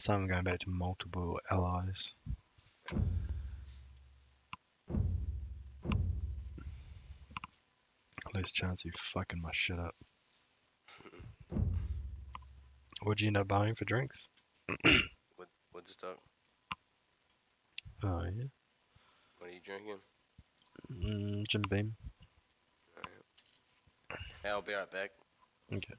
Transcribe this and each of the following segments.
So I'm going back to multiple allies. Less chance of fucking my shit up. What'd you end up buying for drinks? Woodstock. Oh yeah. What are you drinking? Jim Beam. Alright. Hey, I'll be right back. Okay.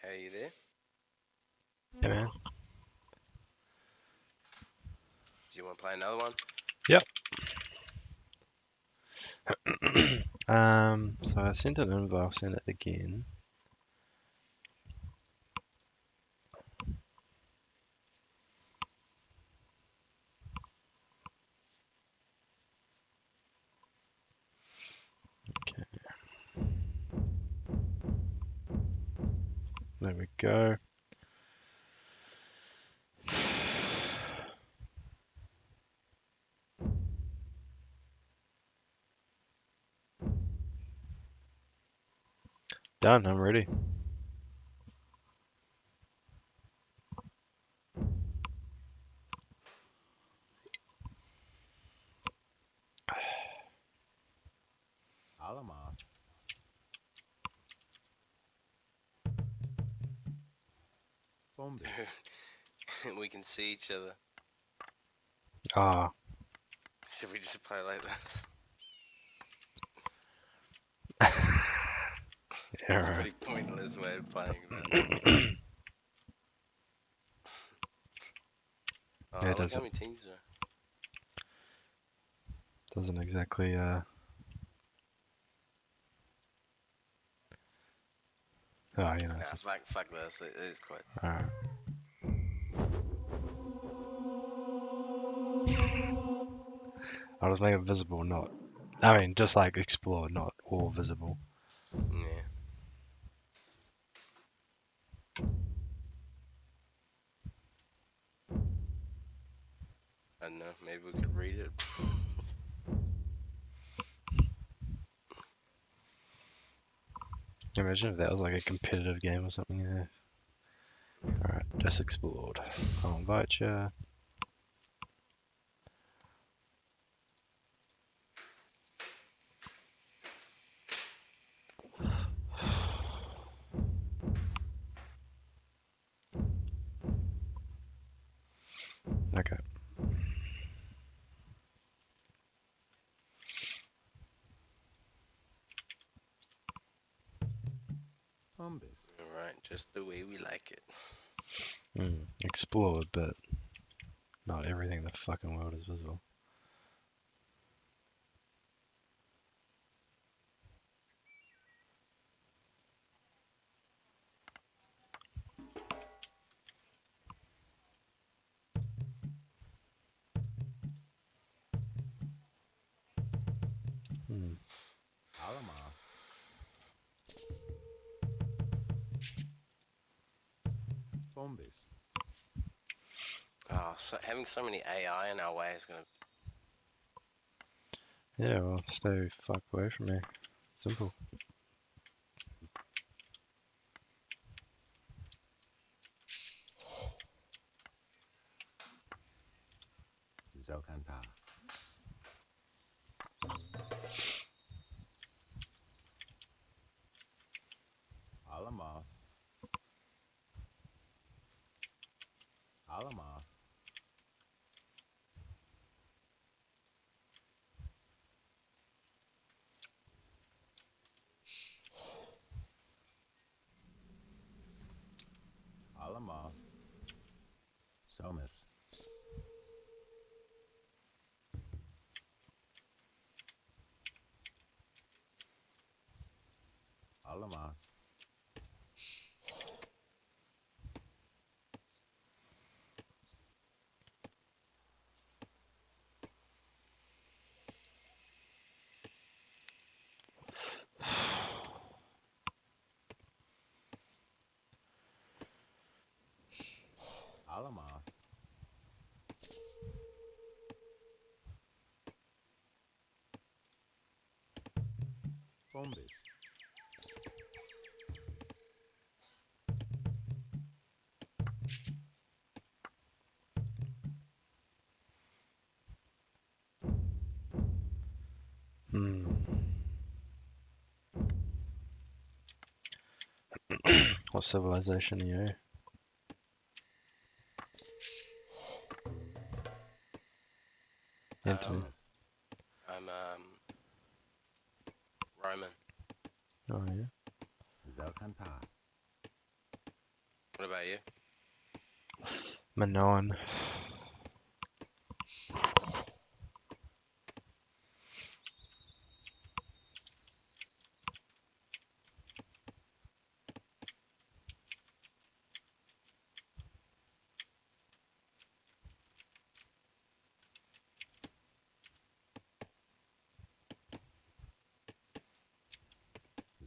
Hey, you there? Yeah, man. Do you want to play another one? Yep. So I sent an invite. I'll send it again. Okay. There we go. Done. I'm ready. Alamas. Bombi. We can see each other. Ah. Should we just play like this? Yeah, It's a right. pretty pointless way of playing, but... Yeah, Oh, it look how many teams there doesn't exactly oh, you know. are. Nah, fuck this. It is quite... Alright. I'll just make it visible, not. I mean, just like explore, not all visible. Yeah. I don't know. Maybe we could read it. Imagine if that was like a competitive game or something. Yeah. Alright, just explored. I'll invite you. Okay. Zombies. Alright, just the way we like it. Explored, but not everything in the fucking world is visible. Alamos. Zombies. Oh, so having so many AI in our way is gonna. Yeah, well, stay fuck away from me. Simple. Zokanta. Alamos. Alamos. Alamos. Somas. Alamos. Alamos. Zombies. Hmm. What civilization are you? Antony. Somas. I'm Roman. Oh yeah. Zokanta. What about you? Minoan.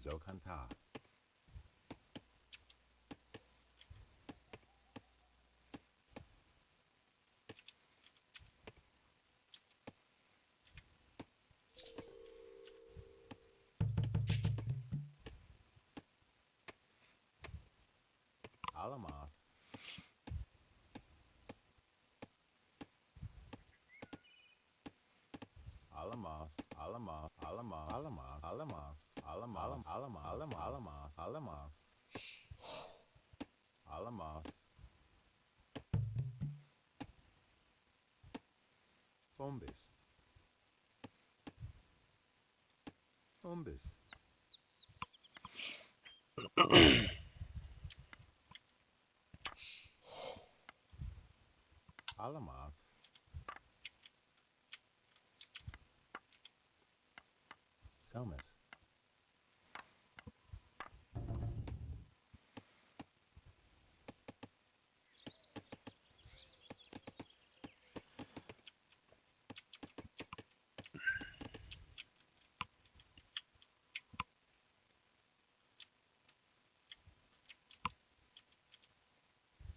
Zokanta. Alamos. Alamos. Alamos. Alamos. Alamos. Alamos. Alamos. Alamos. Alamos. Alamos. Alamos. Zombies. Zombies. Alamos. Somas.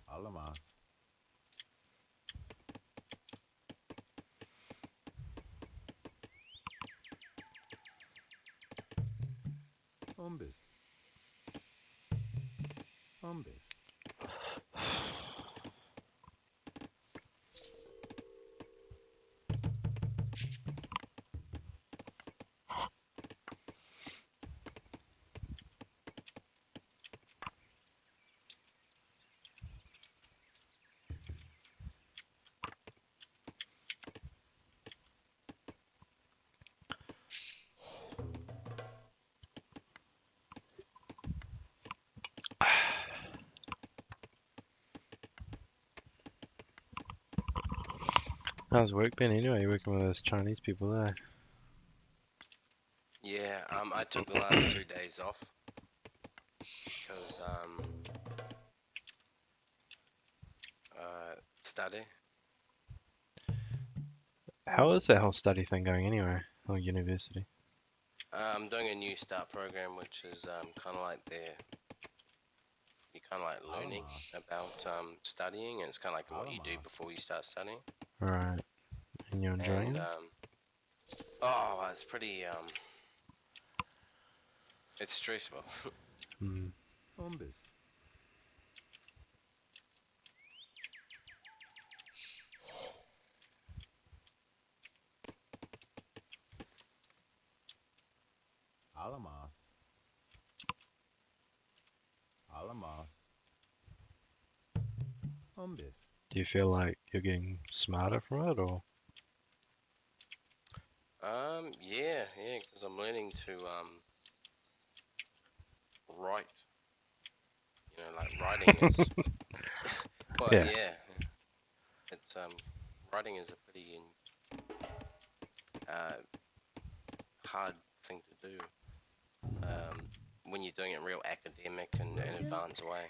Alamos. Zombies. Zombies. How's work been anyway? You working with those Chinese people there? Yeah, I took the last 2 days off because study. How is that whole study thing going anyway? Or university? I'm doing a new start program, which is kind of like you're kind of like learning about studying, and it's kind of like what you do before you start studying. Right. And you're enjoying And it? it's pretty it's stressful. Hmm. Hombres. Alamas. Alamas. Hombres. Do you feel like you're getting smarter from it, or? Yeah, because I'm learning to write. You know, like writing is well, Yeah. yeah. It's writing is a pretty hard thing to do when you're doing it real academic and advanced way.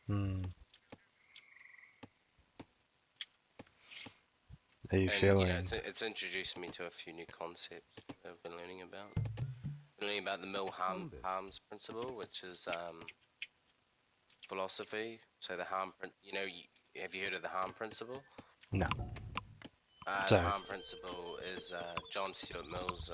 Hmm. Are you And feeling? it's introduced me to a few new concepts that I've been learning about. Learning about the Mill-Harms principle, which is philosophy. So the harm, have you heard of the harm principle? No. The So, harm principle is John Stuart Mill's.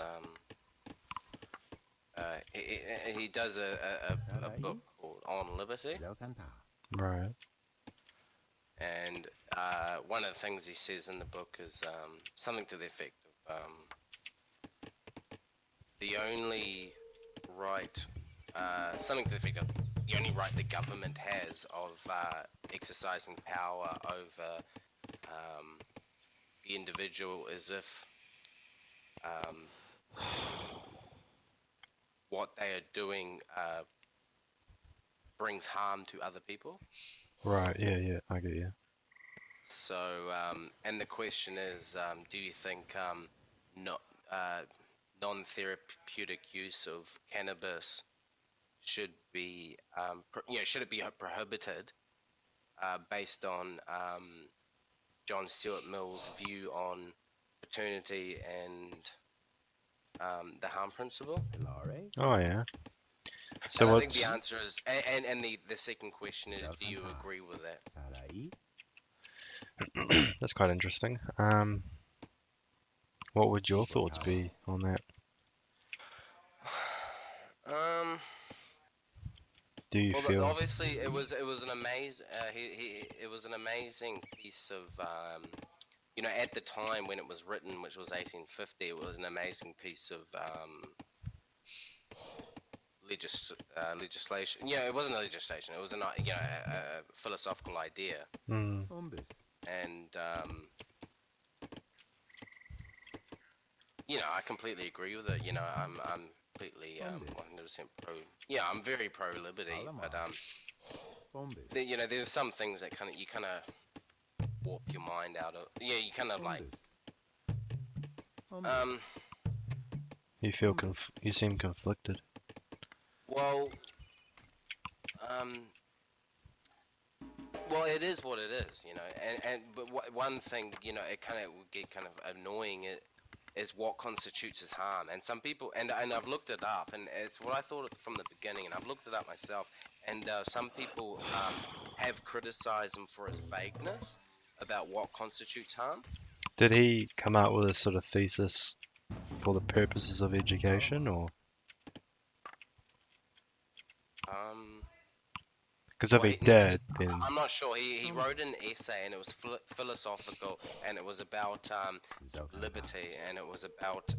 He does a book called On Liberty, Del cantar. right. and one of the things he says in the book is something to the effect of the only right, something to the effect of the only right the government has of exercising power over the individual is if what they are doing brings harm to other people. Right, yeah, I get you. So, and the question is, do you think not, non-therapeutic use of cannabis should be, should it be prohibited based on John Stuart Mill's view on paternity and the harm principle? Hilare. Oh, yeah. So And I think what's... the answer is, and the second question is, do you agree with that? Tarai. That's quite interesting. What would your thoughts be on that? Um. Do you Well, feel... obviously, it was an amazing it was an amazing piece of at the time when it was written, which was 1850, it was an amazing piece of legislation. Yeah, it wasn't a legislation. It was a philosophical idea, Hmm. Hombres. and I completely agree with it. I'm completely 100% pro. Yeah, I'm very pro liberty, but Hombres. there's some things that you kind of warp your mind out of. Yeah, you kind of like Hombres. You feel you seem conflicted. well um well, it is what it is, but one thing, it kind of would get kind of annoying. It is what constitutes as harm, and some people, and I've looked it up, and it's what I thought from the beginning, and I've looked it up myself, and some people have criticized him for his vagueness about what constitutes harm. Did he come out with a sort of thesis for the purposes of education, or... Um, Because if well, he did, then... I'm not sure. He wrote an essay, and it was philosophical, and it was about liberty, and it was about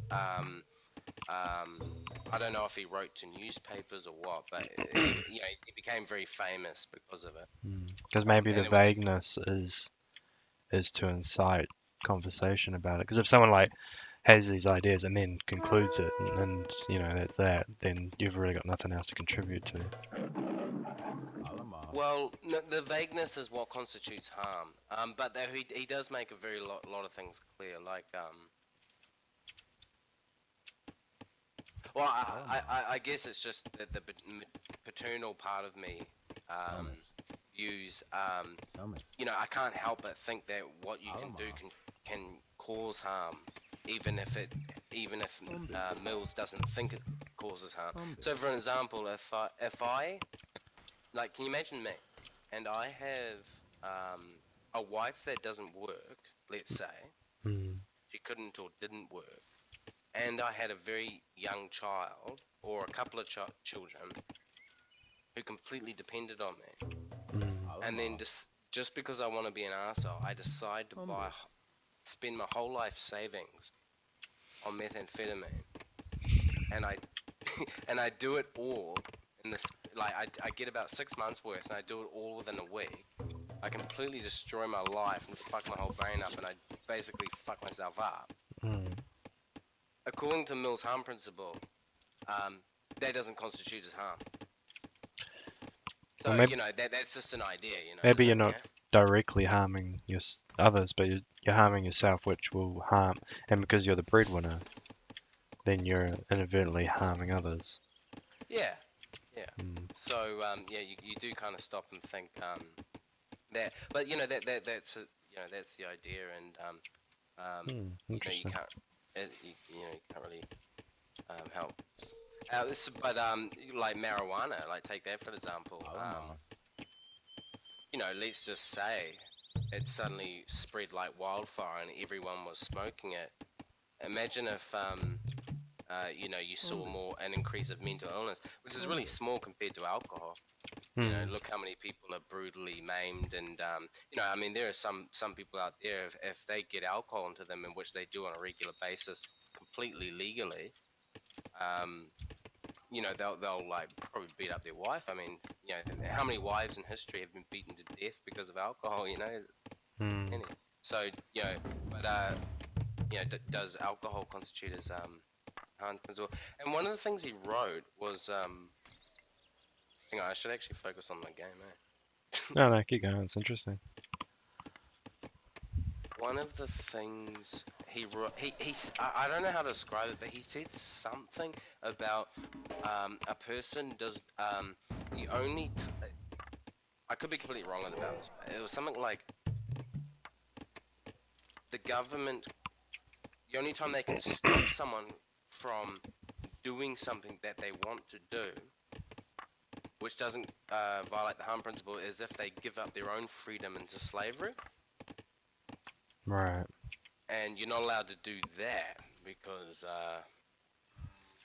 I don't know if he wrote to newspapers or what, but he became very famous because of it. Because maybe the And it was vagueness is to incite conversation about it. Because if someone like has these ideas and then concludes it, and that's that, then you've really got nothing else to contribute to. Well, no, the vagueness is what constitutes harm. But he does make a very lot of things clear. Like, well, I guess it's just that the paternal part of me um, Summers. views, Summers. I can't help but think that what you can do can cause harm, even if Mills doesn't think it causes harm. So, for example, if I like, can you imagine me, and I have a wife that doesn't work, let's say Mm. she couldn't or didn't work, and I had a very young child or a couple of children who completely depended on me, Mm. and then just because I want to be an arsehole, I decide to spend my whole life savings on methamphetamine, and I and I do it all in this, like, I get about 6 months worth, and I do it all within a week. I completely destroy my life and fuck my whole brain up, and I basically fuck myself up. Mm. According to Mill's harm principle, that doesn't constitute as harm. So, Well, maybe, that's just an idea, maybe isn't you're it? not directly harming others, but you're harming yourself, which will harm. And because you're the breadwinner, then you're inadvertently harming others. Yeah. Yeah. Mm. So, yeah, you do kind of stop and think that, but that's the idea, and you Interesting. can't, you can't really help. But like marijuana, like take that for example. Let's just say it suddenly spread like wildfire and everyone was smoking it. Imagine if you saw an increase of mental illness, which is really small compared to alcohol. Mm. Look how many people are brutally maimed, and I mean, there are some people out there, if they get alcohol into them, in which they do on a regular basis, completely legally, they'll like probably beat up their wife. I mean, how many wives in history have been beaten to death because of alcohol? Mm. Any. So but does alcohol constitute as harm as well? And one of the things he wrote was hang on, I should actually focus on my game, eh? No, keep going. It's interesting. One of the things he wrote, I don't know how to describe it, but he said something about a person does the only. I could be completely wrong about this, but it was something like the government. The only time they can stop someone from doing something that they want to do, which doesn't violate the harm principle, is if they give up their own freedom into slavery. Right. And you're not allowed to do that because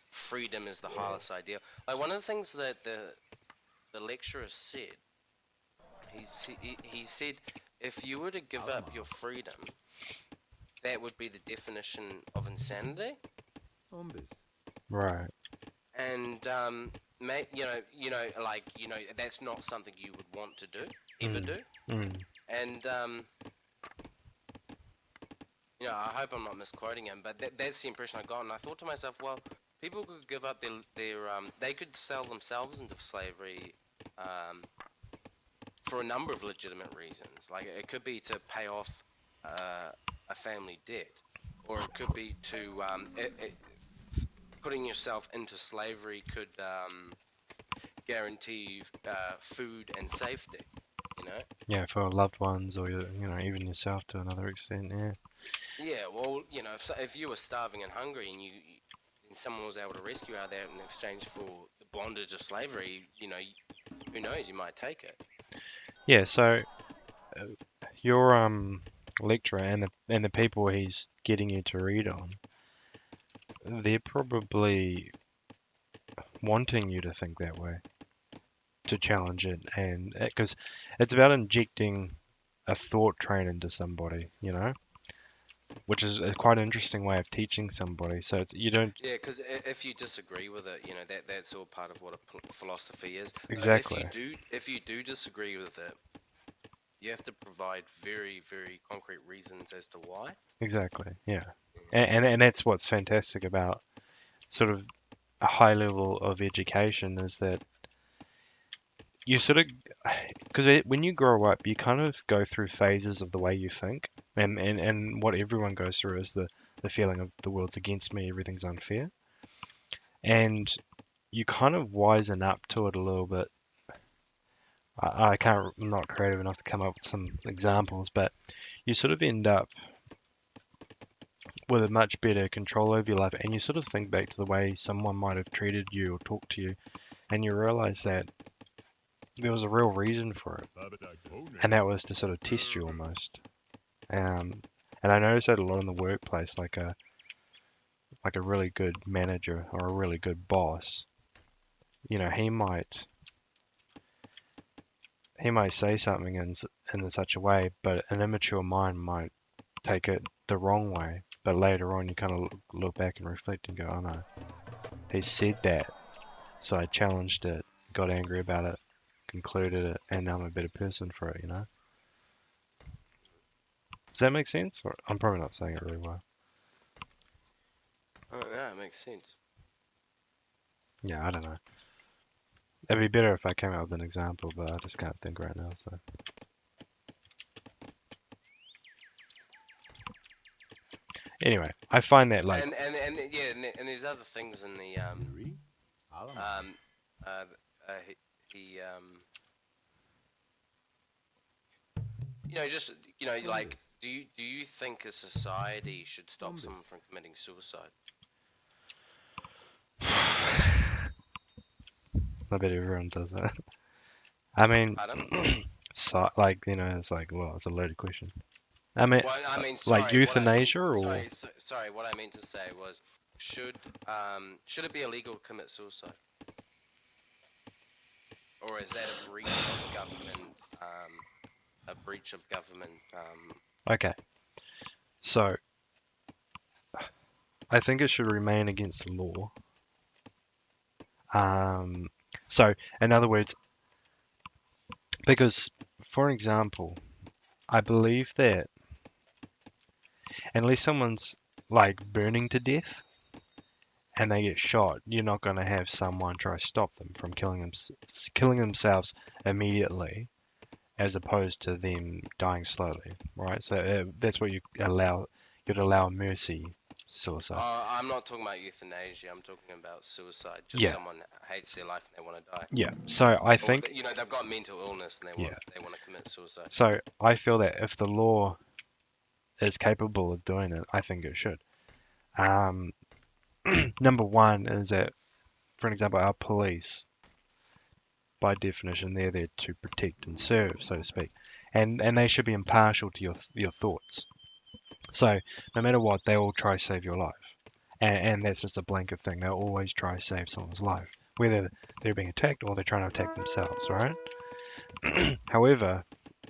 freedom is the highest ideal. Like, one of the things that the lecturer said, he said, if you were to give up your freedom, that would be the definition of insanity. Right. And that's not something you would want to do, ever do. Mm. And I hope I'm not misquoting him, but that's the impression I got. And I thought to myself, well, people could give up their they could sell themselves into slavery for a number of legitimate reasons. Like, it could be to pay off a family debt, or it could be to putting yourself into slavery could guarantee food and safety. Yeah, for loved ones or even yourself to another extent. Yeah. Yeah, well, if you were starving and hungry and someone was able to rescue you out there in exchange for the bondage of slavery, who knows, you might take it. Yeah. So your lecturer and the people he's getting you to read on, they're probably wanting you to think that way, to challenge it, and because it's about injecting a thought train into somebody, which is a quite interesting way of teaching somebody. So you don't Yeah, because if you disagree with it, that's all part of what a philosophy is. exactly, If you do disagree with it, you have to provide very, very concrete reasons as to why. exactly, yeah, and that's what's fantastic about sort of a high level of education is that you sort of, because when you grow up, you kind of go through phases of the way you think, and what everyone goes through is the feeling of the world's against me, everything's unfair, and you kind of wisen up to it a little bit. I can't, I'm not creative enough to come up with some examples, but you sort of end up with a much better control over your life, and you sort of think back to the way someone might have treated you or talked to you, and you realize that there was a real reason for it, and that was to sort of test you almost. And I noticed that a lot in the workplace, like a really good manager or a really good boss, he might say something in such a way, but an immature mind might take it the wrong way. But later on, you kind of look back and reflect and go, oh no, he said that, so I challenged it, got angry about it, concluded it, and now I'm a better person for it, Does that make sense? Or, I'm probably not saying it really well. Oh, yeah, it makes sense. Yeah, I don't know. It'd be better if I came out with an example, but I just can't think right now, so. Anyway, I find that like, And there's other things in the Yuri, Alama, uh, he just like, do you think a society should stop Zombies. someone from committing suicide? I bet everyone does that. I mean, Pardon? so, like, it's like, well, it's a loaded question. I mean, Well, I mean, like sorry. What I mean, euthanasia or sorry. What I meant to say was, should it be illegal to commit suicide, or is that a breach of government? A breach of government. okay. So I think it should remain against the law. So in other words, because for example, I believe that unless someone's like burning to death and they get shot, you're not going to have someone try to stop them from killing themselves immediately, as opposed to them dying slowly, right? So that's what you'd allow mercy suicide. I'm not talking about euthanasia. I'm talking about suicide. Just Yeah, someone hates their life and they want to die, yeah. So I or think, they've got mental illness and yeah. they want to commit suicide. So I feel that if the law is capable of doing it, I think it should. Um, Number one is that, for example, our police, by definition, they're there to protect and serve, so to speak, and they should be impartial to your thoughts. So no matter what, they will try to save your life, and that's just a blanket thing. They'll always try to save someone's life, whether they're being attacked or they're trying to attack themselves, right? However,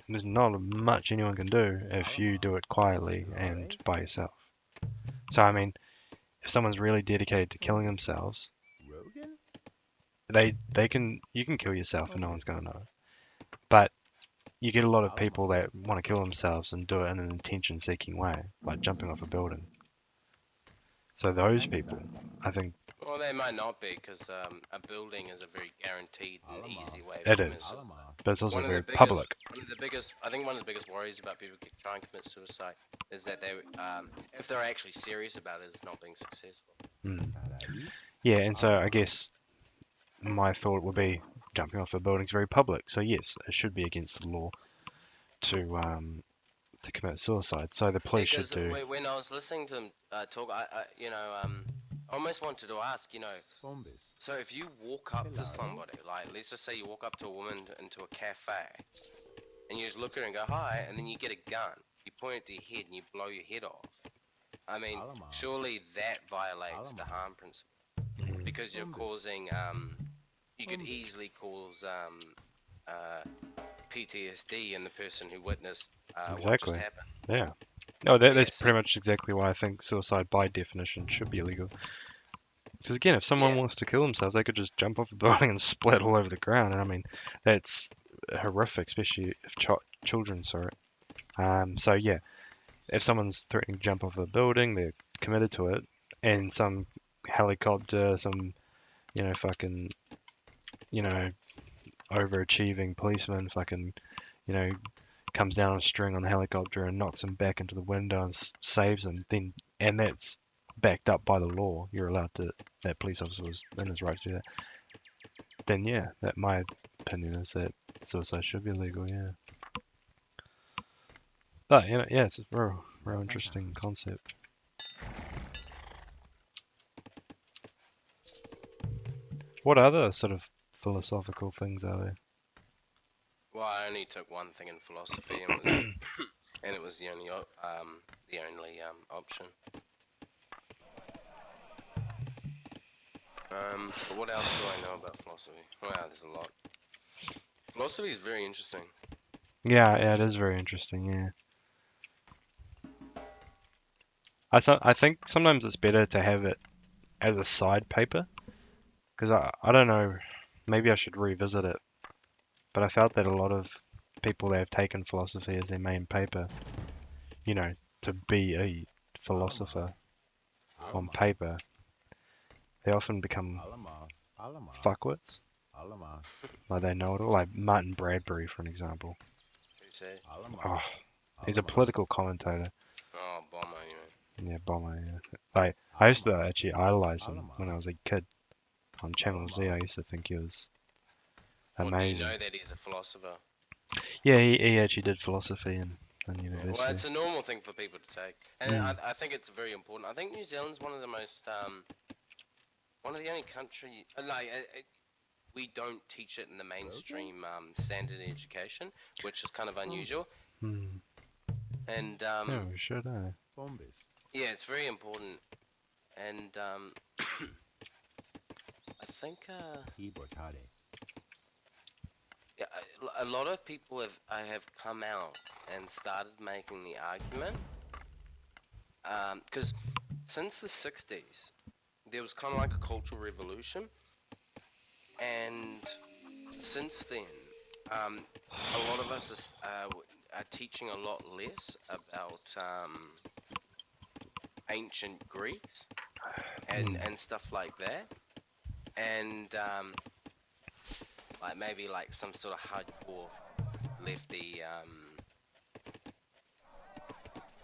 there's not much anyone can do if you do it quietly and by yourself. So I mean, if someone's really dedicated to killing themselves, Rogan, you can kill yourself and no one's gonna know. But you get a lot of people Alama, that want to kill themselves and do it in an intention-seeking way, like jumping off a building. So those people, Ansa, I think Well, they might not be, because a building is a very guaranteed and easy way of it committing is, suicide. Alama, but it's also One of the very biggest, public. I think one of the biggest worries about people trying to commit suicide is that if they're actually serious about it, is not being successful. Mm. Arai, Yeah, and so I Alama, guess my thought would be jumping off a building is very public. So yes, it should be against the law to commit suicide. So the police should Because do. when I was listening to them talk, I almost wanted to ask, Bombas, so if you walk up to Hello. somebody, like let's just say you walk up to a woman into a cafe, and you just look at her and go hi, and then you get a gun, you point it to your head, and you blow your head off. I mean, Alama, surely that violates the Alama. harm principle, Mm, because you're Bombas, causing, you could Bombas, easily cause PTSD in the person who witnessed what just exactly. happened. Yeah. No, that's Yeah, so pretty much exactly why I think suicide by definition should be illegal. Because again, if someone yeah, wants to kill themselves, they could just jump off a building and splat all over the ground. And I mean, that's horrific, especially if children saw it. So yeah, if someone's threatening to jump off a building, they're committed to it, and some helicopter, some fucking, you know, overachieving policeman fucking, you know, comes down on a string on the helicopter and knocks him back into the window and saves him, then and that's backed up by the law, you're allowed to. That police officer was in his right to do that. Then yeah, that my opinion is that suicide should be legal. Yeah, but you know, yeah, it's a real interesting concept. What other sort of philosophical things are there? Well, I only took one thing in philosophy, and was and it was the only option. But what else do I know about philosophy? Wow, there's a lot. Philosophy is very interesting. Yeah, it is very interesting. Yeah, I think sometimes it's better to have it as a side paper because I don't know, maybe I should revisit it, but I felt that a lot of people that have taken philosophy as their main paper, you know, to be a philosopher on Alamas. paper, they often become Alamas. Alamas. fuckwits. Alamas. Like they know it all. Like Martin Bradbury, for an example. Who say? Alamas. Oh, he's a political commentator. Oh, bomber, you know. Yeah, bomber. Yeah. Like I used to actually idolize him when I was a kid on Channel Z. I used to think he was Well, do you amazing. know that he's a philosopher? Yeah, he actually did philosophy in Yeah. university. Well, it's a normal thing for people to take, and Mm. I think it's very important. I think New Zealand's one of the most one of the only country we don't teach it in the mainstream standard education, which is kind of unusual. Hmm. And Yeah, we should. Bombis. yeah, it's very important. And I think Keyboard yeah, a lot of people have come out and started making the argument because since the 60s there was kind of like a cultural revolution, and since then a lot of us are teaching a lot less about ancient Greeks and stuff like that, and like maybe like some sort of hardcore lefty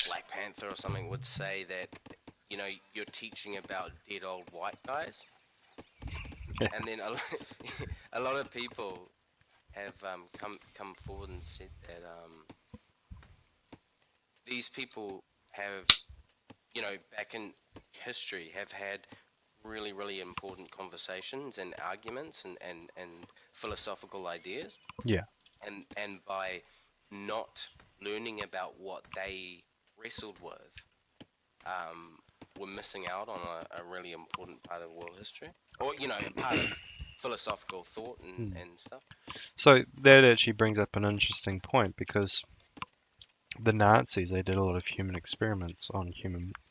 Black Panther or something would say that, you know, you're teaching about dead old white guys, and then a lot of people have come forward and said that these people have, you know, back in history have had really important conversations and arguments and philosophical ideas, Yeah. and by not learning about what they wrestled with, we're missing out on a really important part of world history, or you know, a part of philosophical thought and stuff. So that actually brings up an interesting point because the Nazis, they did a lot of human experiments on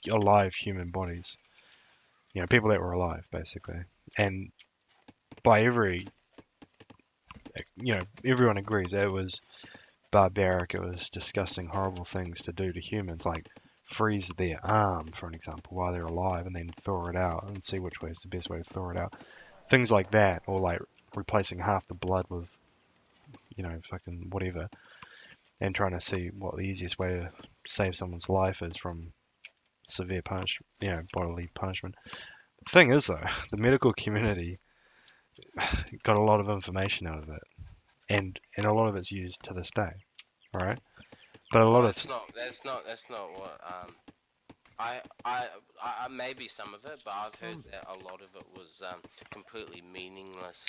alive human bodies. You know, people that were alive, basically. And by everyone agrees that it was barbaric, it was disgusting, horrible things to do to humans, like freeze their arm, for an example, while they're alive and then thaw it out and see which way is the best way to thaw it out. Things like that, or like replacing half the blood with, fucking whatever, and trying to see what the easiest way to save someone's life is from severe bodily punishment. The thing is, though, the medical community got a lot of information out of it, and a lot of it's used to this day, right? But a Well, lot of that's not what I maybe some of it, but I've heard that a lot of it was completely meaningless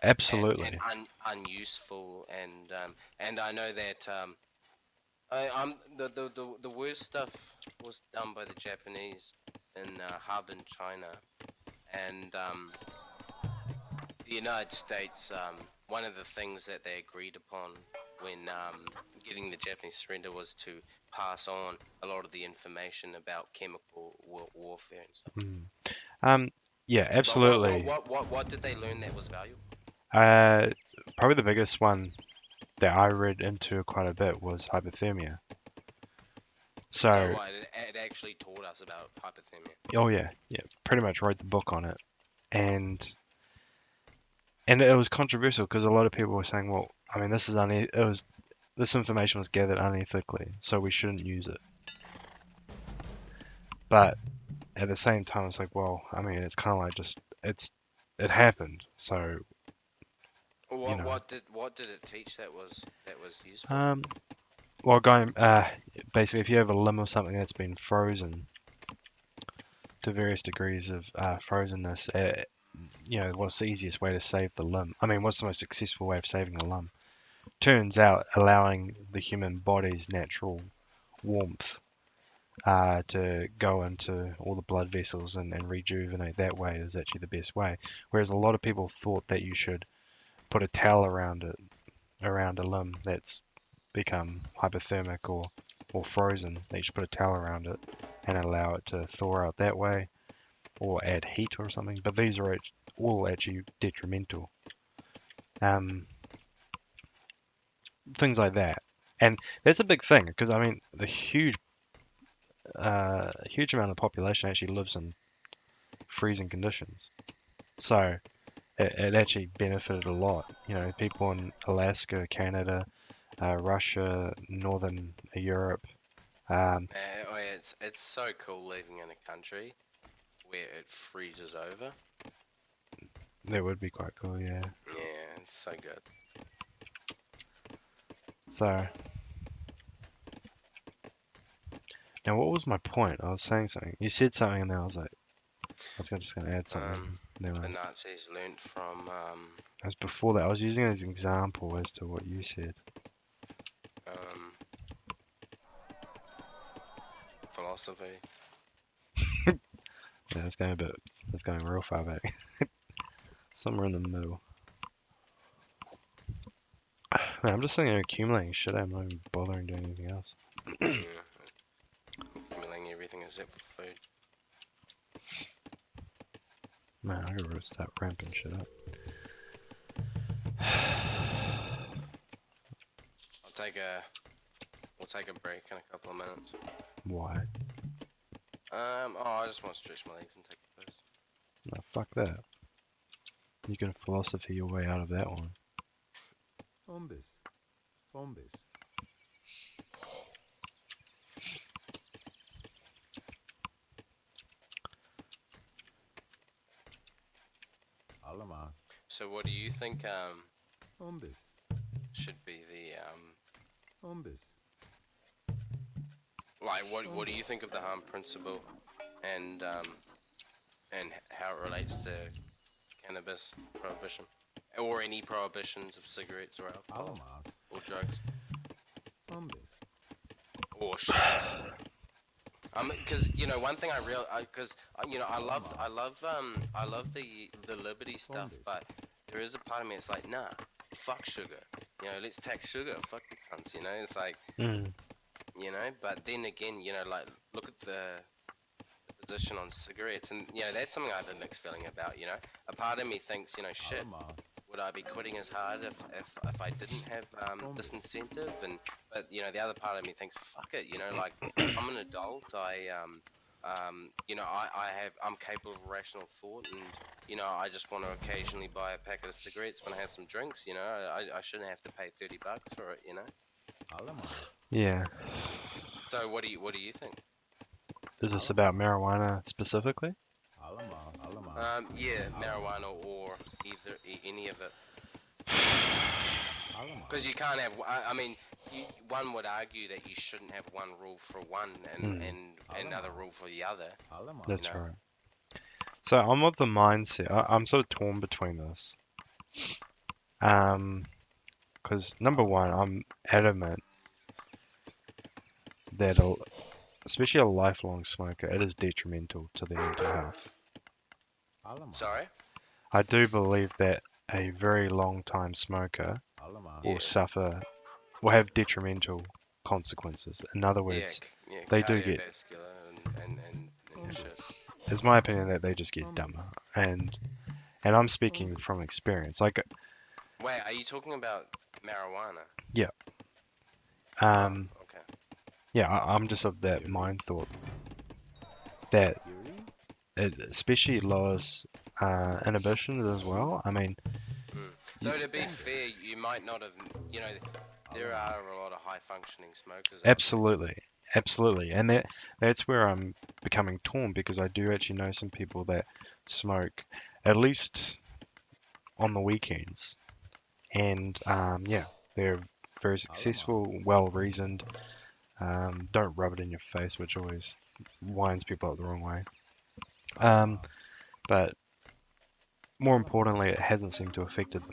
absolutely. and unuseful, and I know that the worst stuff was done by the Japanese in Harbin, China, and the United States. One of the things that they agreed upon when getting the Japanese surrender was to pass on a lot of the information about chemical warfare and stuff. Yeah, But absolutely. what did they learn that was valuable? Probably the biggest one that I read into quite a bit was hypothermia. So, Oh, right, it actually taught us about hypothermia. oh yeah, pretty much wrote the book on it, and and it was controversial because a lot of people were saying, well, I mean, this information was gathered unethically, so we shouldn't use it. But at the same time, it's like, well, I mean, it's kind of like it happened, so you know. What did it teach that was useful? Well, basically, if you have a limb or something that's been frozen to various degrees of frozenness, what's the easiest way to save the limb? I mean, what's the most successful way of saving the limb? Turns out allowing the human body's natural warmth to go into all the blood vessels and rejuvenate that way is actually the best way. Whereas a lot of people thought that you should put a towel around a limb that's become hypothermic or frozen. That you should put a towel around it and allow it to thaw out that way, or add heat or something. But these are all actually detrimental. Things like that, and that's a big thing because I mean the huge amount of the population actually lives in freezing conditions. So it actually benefited a lot. You know, people in Alaska, Canada, Russia, Northern Europe. It's so cool living in a country where it freezes over. That would be quite cool, yeah. Yeah, it's so good. So now, what was my point? I was saying something. You said something, and then I was like, just gonna add something. The Nazis learnt from It was before that. I was using it as an example as to what you said. Philosophy. Yeah, it's going real far back. Somewhere in the middle. Man, I'm just sitting there accumulating shit. I'm not even bothering doing anything else. Accumulating everything except for food. Man, I gotta start ramping shit up. We'll take a break in a couple of minutes. Why? I just want to stretch my legs and take a piss. No, fuck that. You can philosophy your way out of that one. Hombres. Hombres. Alamas. So what do you think Hombres. should be the Hombres. like what do you think of the harm principle and how it relates to cannabis prohibition or any prohibitions of cigarettes or alcohol Alamas. or drugs Hombres. or sugar? Because one thing I love the liberty stuff, but there is a part of me that's like, nah, fuck sugar. Let's tax sugar. Fuck the cunts. It's like, but then again, like look at the position on cigarettes, and that's something I have a mixed feeling about. A part of me thinks, shit, would I be quitting as hard if I didn't have this incentive? But the other part of me thinks, fuck it, like I'm an adult. I'm capable of rational thought, and I just want to occasionally buy a packet of cigarettes when I have some drinks. I shouldn't have to pay $30 for it. Yeah. So what do you think? Is this about marijuana specifically? Yeah, marijuana or any of it. Because you can't have. I mean, one would argue that you shouldn't have one rule for one and another rule for the other. That's right. So I'm of the mindset. I'm sort of torn between this. Because number one, I'm adamant that especially a lifelong smoker, it is detrimental to their mental health. Sorry? I do believe that a very long time smoker will have detrimental consequences. In other words, they do get, and shit. it's my opinion that they just get dumber. And I'm speaking from experience. Like, wait, are you talking about marijuana? Yeah. Okay. Yeah, I'm just of that mind thought that it especially lowers inhibitions as well. I mean, Though to be fair, you might not have, you know, there are a lot of high functioning smokers out Absolutely, absolutely, and that's where I'm becoming torn because I do actually know some people that smoke at least on the weekends, and yeah, they're very successful, well reasoned. Don't rub it in your face, which always winds people up the wrong way. But more importantly, it hasn't seemed to affect them.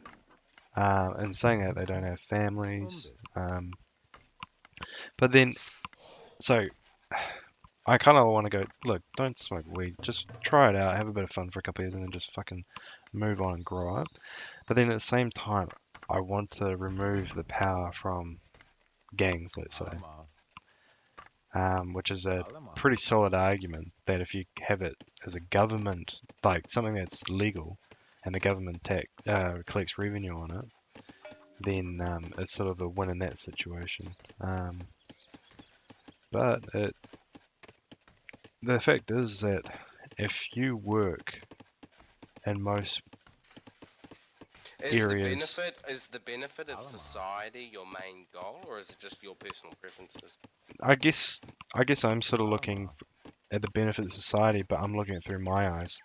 And saying that they don't have families, but then so I kind of want to go, look, don't smoke weed. Just try it out, have a bit of fun for a couple of years, and then just fucking move on and grow up. But then at the same time, I want to remove the power from gangs, let's say, which is a pretty solid argument that if you have it as a government, like something that's legal, and the government collects revenue on it, then it's sort of a win in that situation. But the fact is that if you work in most areas, is the benefit of society your main goal, or is it just your personal preferences? I guess I'm sort of looking at the benefit of society, but I'm looking at it through my eyes.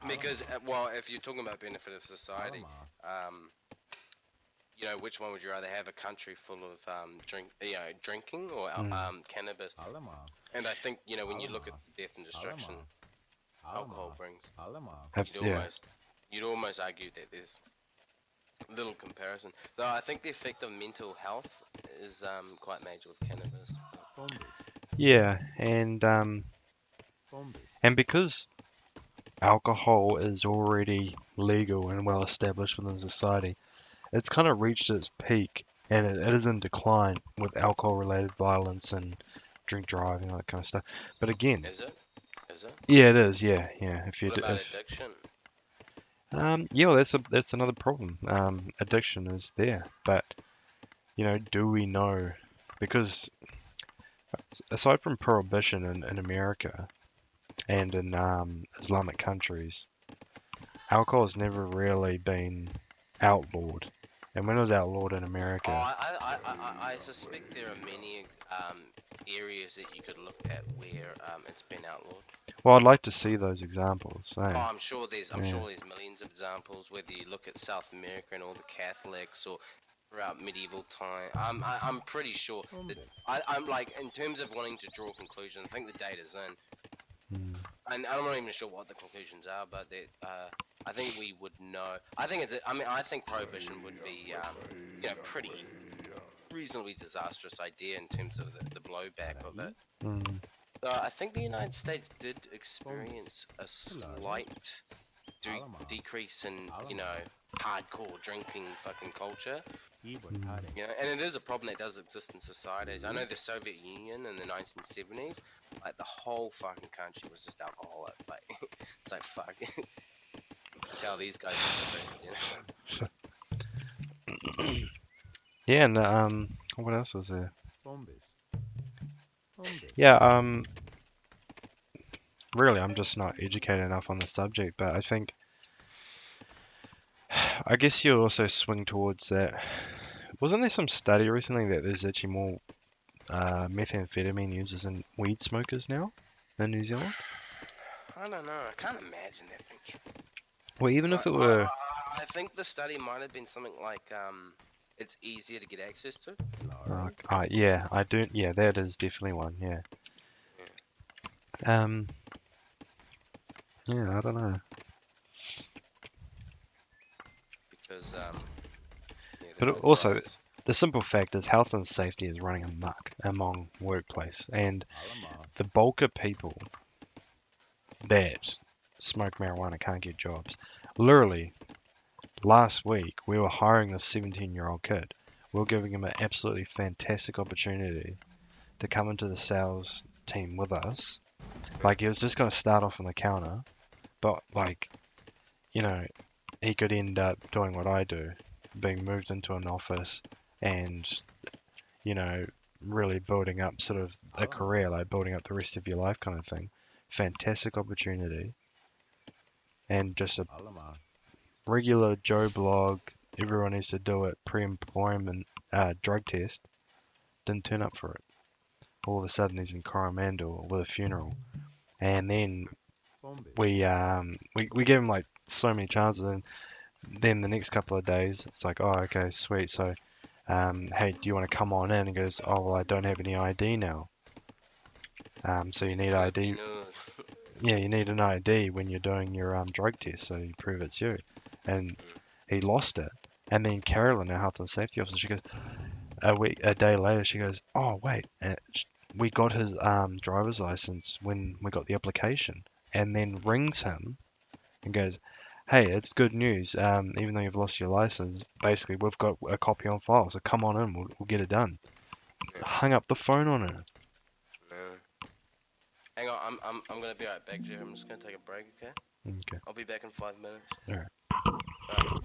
Because, well, if you're talking about benefit of society, you know, which one would you rather have? A country full of drinking or cannabis? And I think, you know, when you look at death and destruction alcohol brings, Yeah, you'd almost argue that there's little comparison. Though I think the effect of mental health is quite major with cannabis. yeah, and because alcohol is already legal and well established within society, it's kind of reached its peak, and it is in decline with alcohol-related violence and drink driving, all that kind of stuff. But again, Is it? Is it? yeah, it is. Yeah, yeah. If you What about addiction? yeah, well, that's another problem. Addiction is there, but you know, do we know? Because aside from prohibition in America and in Islamic countries, alcohol has never really been outlawed. And when it was outlawed in Oh, America, I suspect there are many areas that you could look at where it's been outlawed. well, I'd like to see those examples. Oh, Eh? I'm sure there's Yeah. millions of examples. Whether you look at South America and all the Catholics, or throughout medieval time, I'm pretty sure that I'm like, in terms of wanting to draw conclusions, I think the data's in, Mm. and I'm not even sure what the conclusions are, but that I think we would know. I think I think prohibition would be you know, pretty reasonably disastrous idea in terms of the blowback of it. Mm. I think the United States did experience a slight decrease in, you know, hardcore drinking fucking culture. You know, and it is a problem that does exist in societies. I know the Soviet Union in the 1970s, like the whole fucking country was just alcoholic. Like, it's like, fuck. Tell these guys are depressed, you know. Yeah, and what else was there? Yeah, really, I'm just not educated enough on the subject, but I think, I guess you also swing towards that. Wasn't there some study recently that there's actually more methamphetamine users than weed smokers now in New Zealand? I don't know. I can't imagine that being true. Well, even if it were, I think the study might have been something like it's easier to get access to. yeah, I do. Yeah, that is definitely one. Yeah. Um. Yeah, I don't know. Because But also, the simple fact is health and safety is running amok among workplace, and the bulk of people that smoke marijuana can't get jobs. Literally, last week we were hiring this 17-year-old kid. We were giving him an absolutely fantastic opportunity to come into the sales team with us. Like, he was just going to start off on the counter, but like, you know, he could end up doing what I do, being moved into an office and, you know, really building up sort of a career, like building up the rest of your life kind of thing. Fantastic opportunity. And just a regular Joe Blog everyone needs to do it pre-employment drug test. Didn't turn up for it. All of a sudden he's in Coromandel with a funeral, and then Bombas. we gave him like so many chances, and then the next couple of days it's like, oh, okay, sweet. So hey, do you want to come on in? He goes, oh, well, I don't have any ID now. So you need ID. Filipinos. Yeah, you need an ID when you're doing your drug test, so you prove it's you. And he lost it. And then Carolyn, our health and safety officer, she goes, a day later, she goes, oh wait, we got his driver's license when we got the application, and then rings him and goes, hey, it's good news. Even though you've lost your license, basically we've got a copy on file, so come on in, we'll get it done. Yeah. Hung up the phone on her. No. Hang on, I'm gonna be right back, Jerry. I'm just gonna take a break, okay? Okay. I'll be back in 5 minutes. Alright. Alright.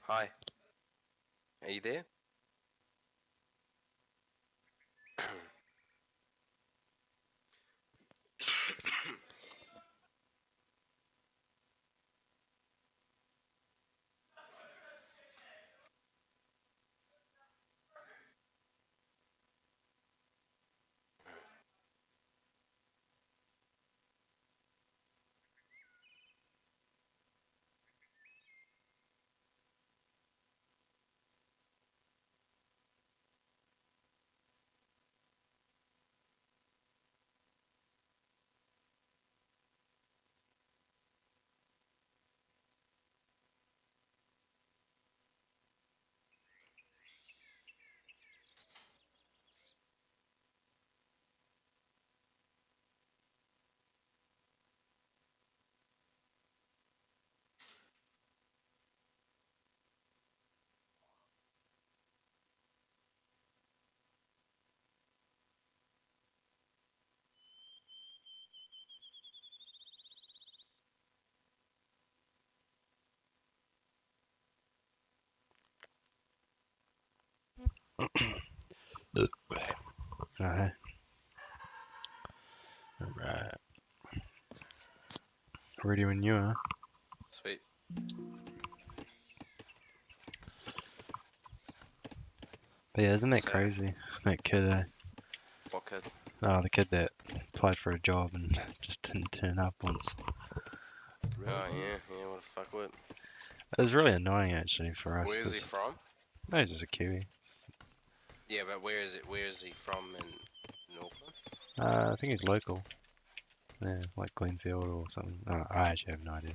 Hi. Are you there? Alright. Alright. Ready when you are. Sweet. But yeah, isn't that So, crazy? That kid, what kid? the kid that applied for a job and just didn't turn up once. Oh yeah, what the fuck would? It was really annoying actually for us. Where is he 'Cause from? no, he's just a Kiwi. Yeah, but where is it? Where is he from in Auckland? I think he's local. Yeah, like Glenfield or something. I actually have no idea.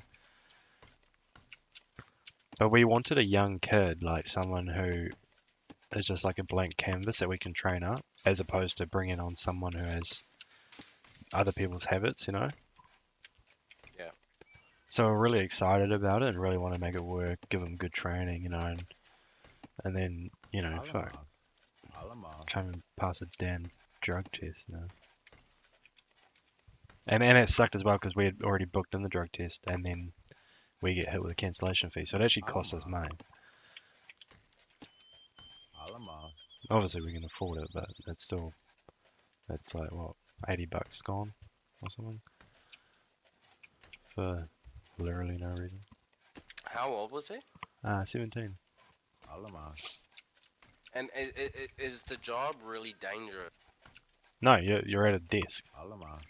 But we wanted a young kid, like someone who is just like a blank canvas that we can train up, as opposed to bringing on someone who has other people's habits, you know? Yeah. So we're really excited about it and really want to make it work, give them good training, you know, and then, you know, fuck, Alamas. Alamas. try and pass a damn drug test, you know? And it sucked as well because we had already booked in the drug test and then we get hit with a cancellation fee. So it actually costs us money. Alamas. Obviously we can afford it, but it's still, it's like, what, 80 bucks gone or something? For literally no reason. How old was he? 17. Alamas. And is the job really dangerous? No, you're at a desk. Alamas.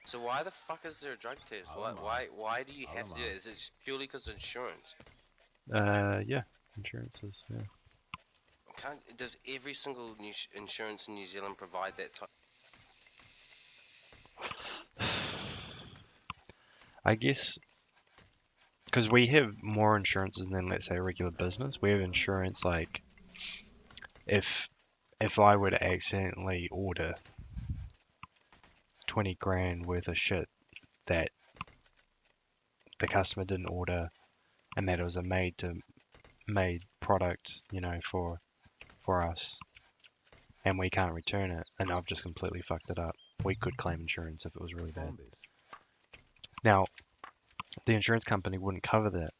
So why the fuck is there a drug test? Why do you have to do it? Is it purely because of insurance? Yeah, insurances, yeah. Does every single insurance in New Zealand provide that type? I guess because we have more insurances than let's say a regular business. We have insurance like if I were to accidentally order 20 grand worth of shit that the customer didn't order and that it was a made product, you know, for us and we can't return it and I've just completely fucked it up. We could claim insurance if it was really bad. Bombas. Now, the insurance company wouldn't cover that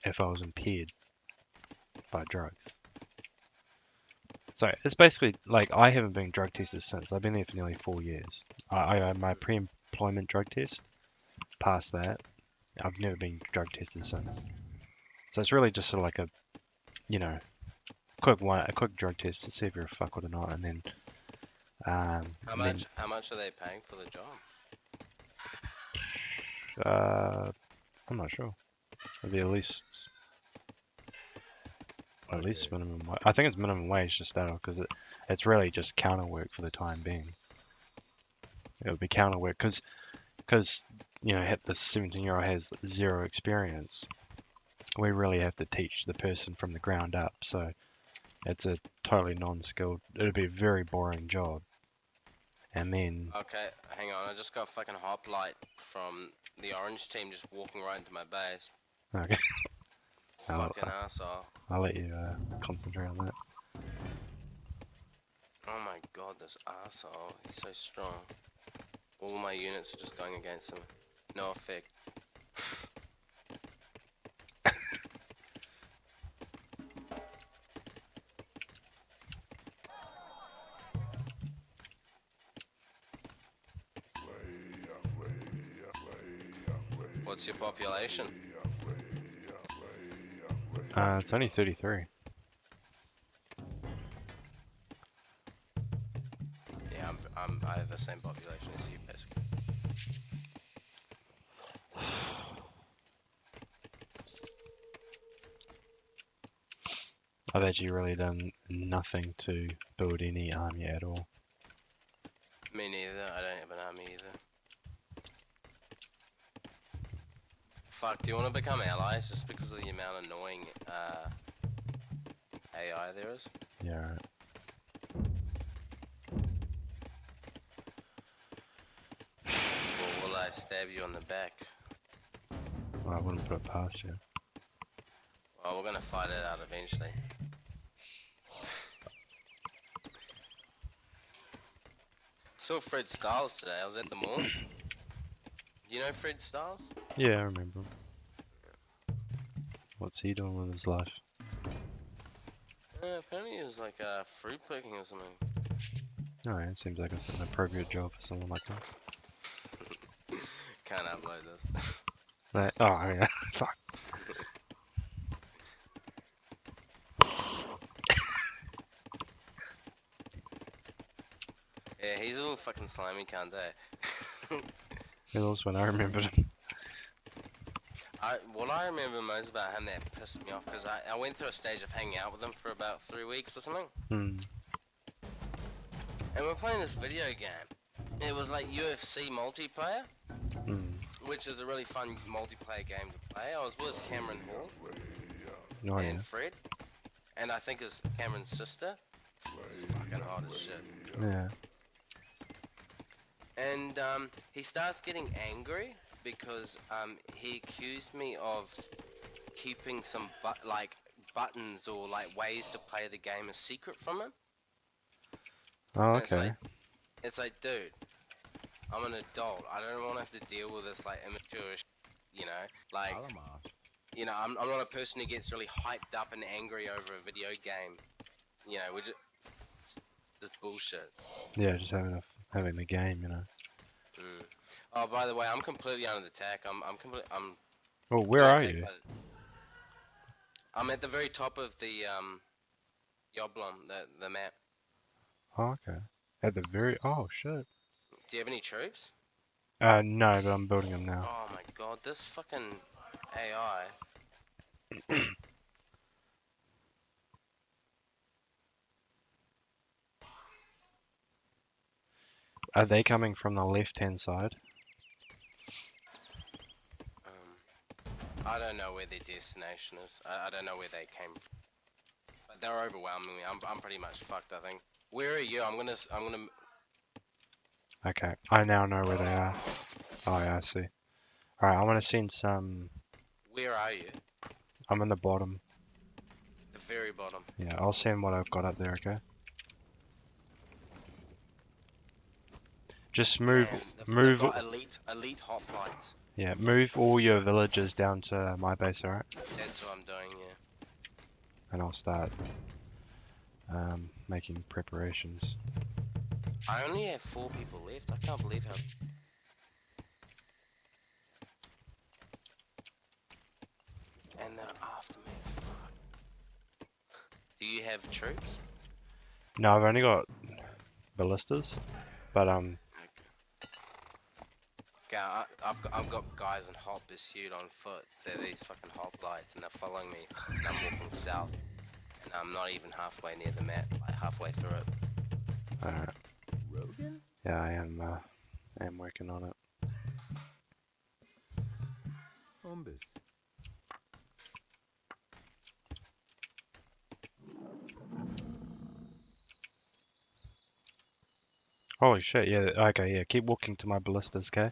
if I was impaired by drugs. So it's basically like I haven't been drug tested since. I've been there for nearly 4 years. I my pre-employment drug test, passed that. I've never been drug tested since. So it's really just sort of like a, you know, a quick drug test to see if you're a fuckwit or not, and then How much are they paying for the job? I'm not sure. It'd be at least Okay. minimum. I think it's minimum wage to start off because it's really just counter work for the time being. It would be counter work because you know this 17-year-old has zero experience. We really have to teach the person from the ground up. So it's a totally non-skilled. It'd be a very boring job. And then Okay, hang on. I just got a fucking hoplite from the orange team just walking right into my base. okay, I'll, Fucking asshole. I'll let you concentrate on that. Oh my god, this asshole. He's so strong. All my units are just going against him. No effect. What's your population? It's only 33. Yeah, I have the same population as you, basically. I've actually really done nothing to build any army at all. Me neither. I don't have an army either. Fuck, do you want to become allies just because of the amount of annoying AI there is? Yeah, right. Or will I stab you on the back? Well, I wouldn't put it past you. Well, we're gonna fight it out eventually. Saw Fred Styles today. I was at the mall. You know Fred Styles? Yeah, I remember. What's he doing with his life? Apparently he was like fruit picking or something. Oh, yeah, it seems like it's an appropriate job for someone like that. Can't upload this. Like, oh, yeah, fuck. Yeah, he's a little fucking slimy cunt, eh? It was when I remembered him. What I remember most about him that pissed me off, because I went through a stage of hanging out with him for about 3 weeks or something. Hmm. And we're playing this video game. It was like UFC multiplayer, Hmm. which is a really fun multiplayer game to play. I was with Cameron Hall Oh, and yeah. Fred, and I think it's Cameron's sister. It's fucking hot as shit. Yeah. And he starts getting angry because he accused me of keeping some buttons or like ways to play the game a secret from him. Oh, And okay. it's like, dude, I'm an adult. I don't want to have to deal with this like immature, you know, like, Alamos. you know, I'm not a person who gets really hyped up and angry over a video game. You know, it's just bullshit. Yeah, just having the game, you know. Mm. Oh, by the way, I'm completely under attack. I'm Oh, where being are attacked you? I'm at the very top of the Yoblom, the map. Oh, okay. At the very... Oh, shit. Do you have any troops? No, but I'm building them now. Oh my god, this fucking AI. Are they coming from the left-hand side? I don't know where their destination is. I don't know where they came from. But they're overwhelming me. I'm pretty much fucked, I think. Where are you? I'm gonna. Okay, I now know where they are. Oh, yeah, I see. Alright, I want to send some... Where are you? I'm in the bottom. The very bottom. Yeah, I'll send what I've got up there, okay? Just move, Man, they've move, got elite hoplites. yeah, move all your villagers down to my base, alright? That's what I'm doing, yeah. And I'll start making preparations. I only have 4 people left. I can't believe how. And they're after me. Fuck. Do you have troops? No, I've only got ballistas, but Yeah, I've got guys in hot pursuit on foot. They're these fucking hoplites, and they're following me. And I'm walking south, and I'm not even halfway near the map. Like halfway through it. alright. Rogan? Yeah, I am working on it. Umbus. Holy shit, yeah, okay, yeah, keep walking to my ballistas, okay?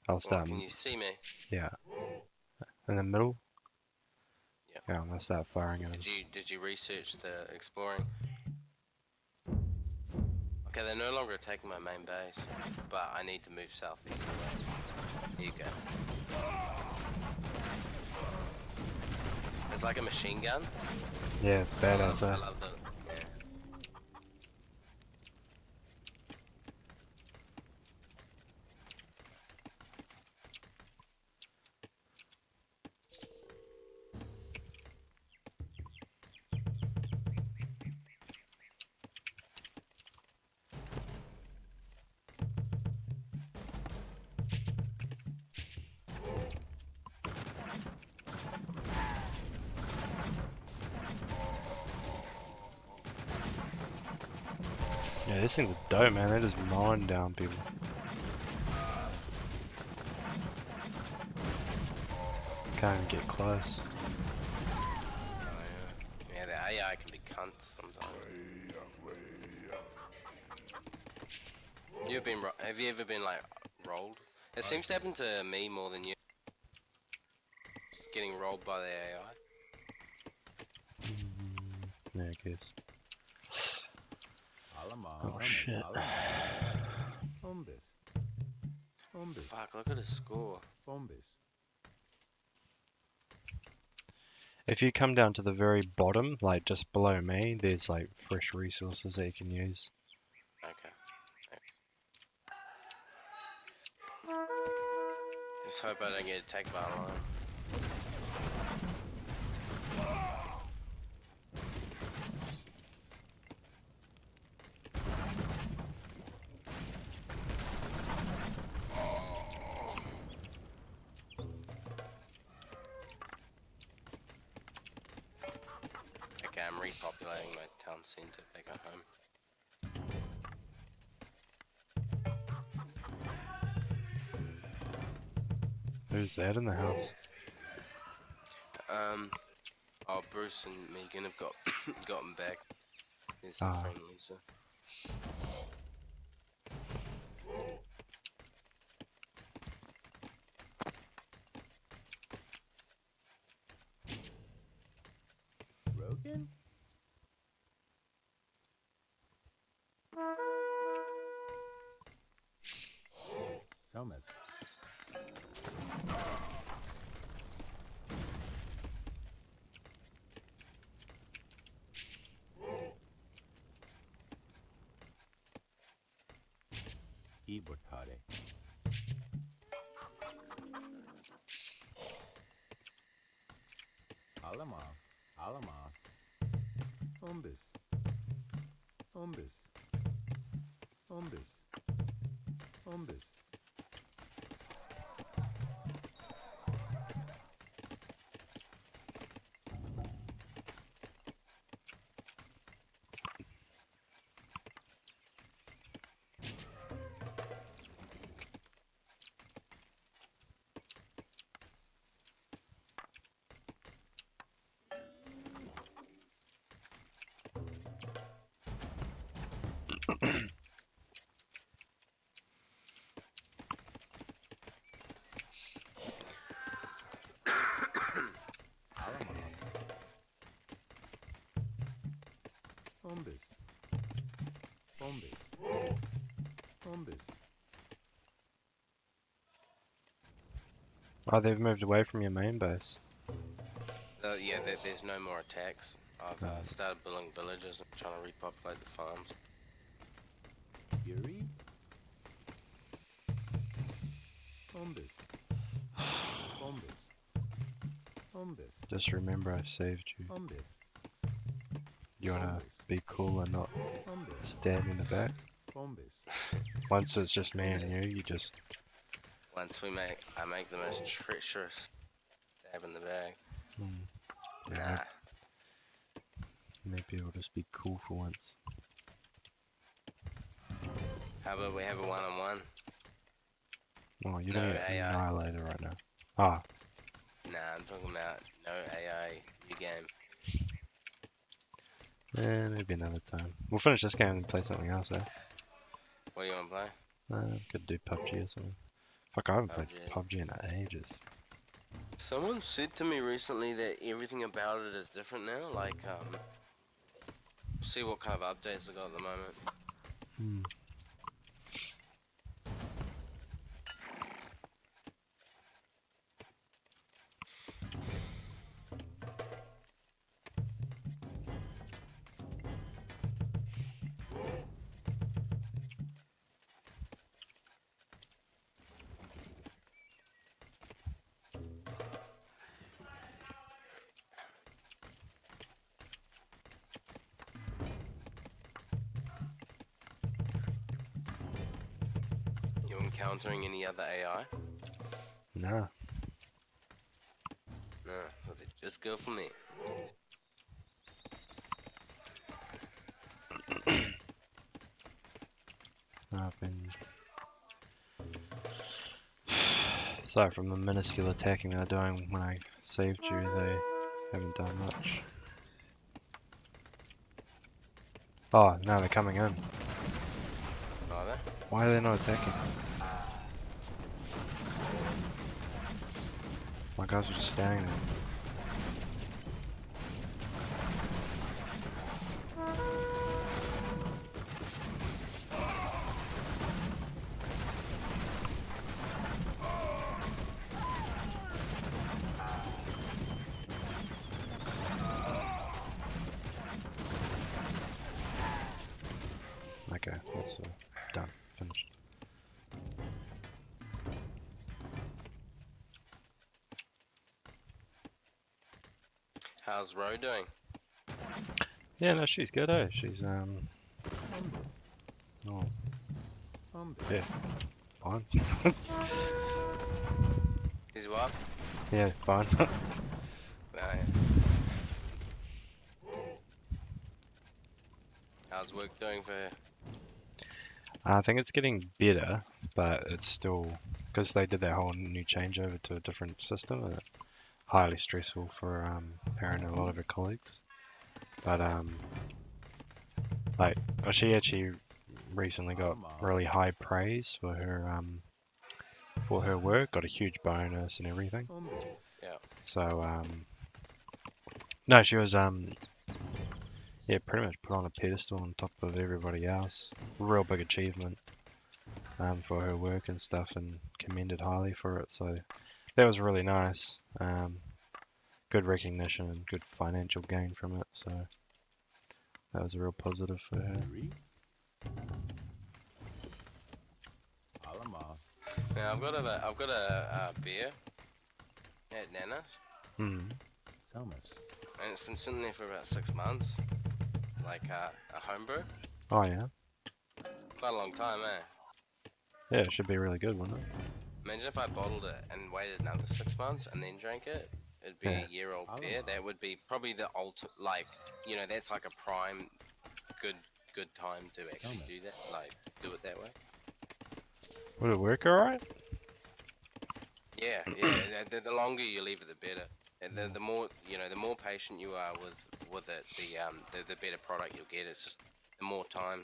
I'll Well, start, can you see me? yeah, in the middle? Yeah. Yeah, I'm gonna start firing at them. Did you research the exploring? Okay, they're no longer attacking my main base, but I need to move south either way. Here you go. It's like a machine gun. Yeah, it's badass, I eh? love the. Yeah. Yeah, these things are dope, man. They're just mowing down people. Can't even get close. Oh yeah. Yeah, the AI can be cunts sometimes. Have you ever been like rolled? It seems to happen to me more than you. Getting rolled by the AI. Yeah, I guess. Alama, Oh shit. Hombres. Hombres. Fuck, look at his score. Hombres. If you come down to the very bottom, like just below me, there's like fresh resources that you can use. Okay. Just hope I don't get attacked by a lion. Okay, I'm repopulating my town center back at home. Who's that in the house? Oh, Bruce and Megan have gotten back. There's some Ah. friendly, so. Rogan? Somas. Ibotare. Alamas. Alamas. Hombres. Hombres. Hombres. Hombres. Alamas. Hombres. Hombres. Hombres. Oh, they've moved away from your main base. Yeah, there's no more attacks. I've started building villages and trying to repopulate the farms. Fury? Hombres. Hombres. Hombres. Just remember I saved you. Hombres. You wanna be cool and not Hombres. stab in the back? Hombres. Once it's just me and you just... Once I make the most treacherous stab in the bag. Yeah, Nah. maybe it'll just be cool for once. How about we have a one-on-one? Oh, you're No doing an AI. annihilator right now. Ah, Nah, I'm talking about no AI, new game. maybe another time. We'll finish this game and play something else, eh? What do you want to play? Could do PUBG or something. Fuck, I haven't played PUBG. PUBG in ages. Someone said to me recently that everything about it is different now. Like, see what kind of updates they got at the moment. Hmm. You encountering any other AI? Nah. No, so they just go for me. I've been... Aside from the minuscule attacking they're doing when I saved you, they haven't done much. Oh, now they're coming in. Are they? Why are they not attacking? My guys are just standing there. Okay, that's done. Finished. How's Ro doing? Yeah, no, she's good, eh? She's, Bombus. oh, Bombus. yeah, fine. Is what? Yeah, fine. Nice. How's work doing for her? I think it's getting better, but it's still, because they did that whole new changeover to a different system, highly stressful for her and a lot of her colleagues. But like, she actually recently got really high praise for her work, got a huge bonus and everything. Bombus. Yeah. So no, she was yeah, pretty much put on a pedestal on top of everybody else. Real big achievement for her work and stuff, and commended highly for it. So that was really nice. Good recognition and good financial gain from it. So that was a real positive for her. Three. Alama. Now I've got a beer at Nana's, Hmm. Selmas. and it's been sitting there for about 6 months, like a homebrew. Oh yeah. Quite a long time, eh? Yeah, it should be really good, wouldn't it? Imagine if I bottled it and waited another 6 months and then drank it. It'd be Yeah. a year-old beer. That would be probably the like, that's like a prime, good time to actually do that. Like, do it that way. Would it work alright? Yeah, yeah. The longer you leave it, the better. And the more the more patient you are with it, the better product you'll get. It's just the more time,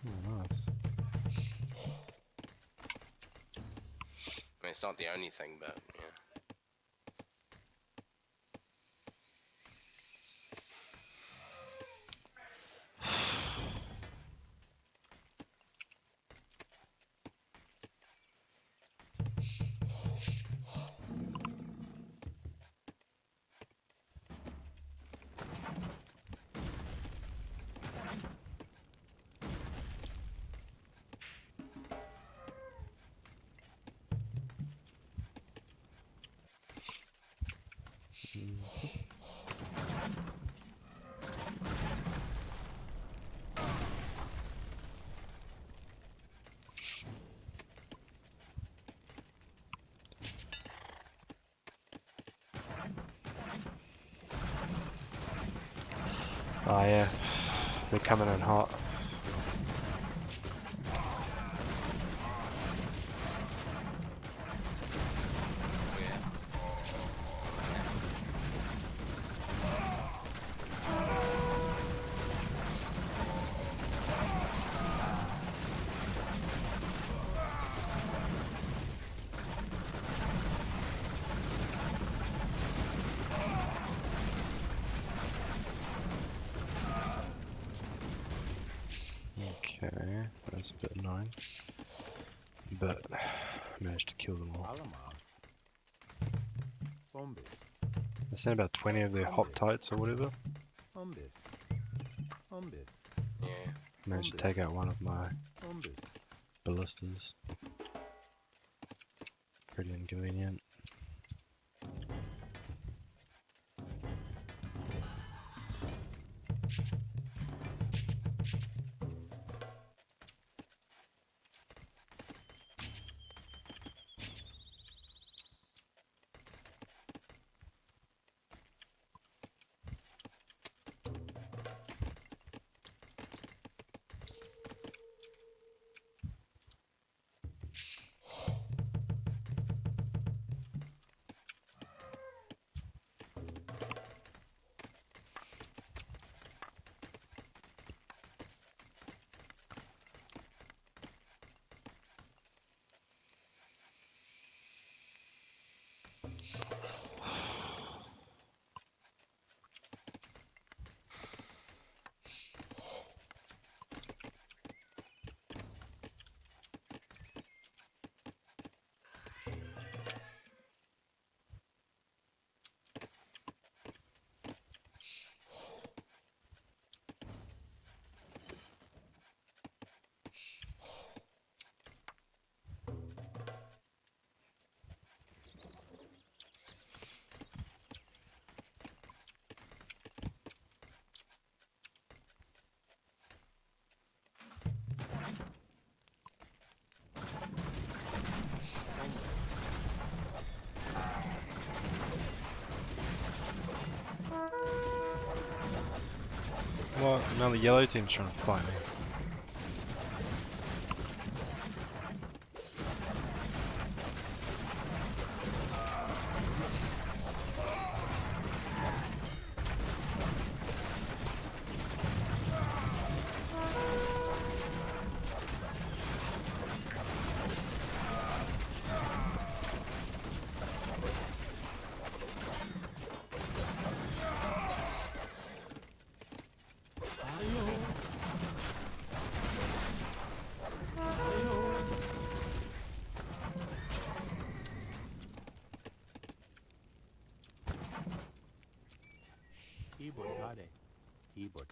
Oh, nice. I mean, it's not the only thing, but yeah. Oh yeah, they're coming in hot. Okay, that's a bit annoying. But I managed to kill them all. Alamas. Bombus. I sent about 20 of their hop tights or whatever. Bombus. Bombus. Yeah. Managed to take out one of my Bombus. ballistas. Pretty inconvenient. Well, now the yellow team's trying to fight me. Keyboard Keyboard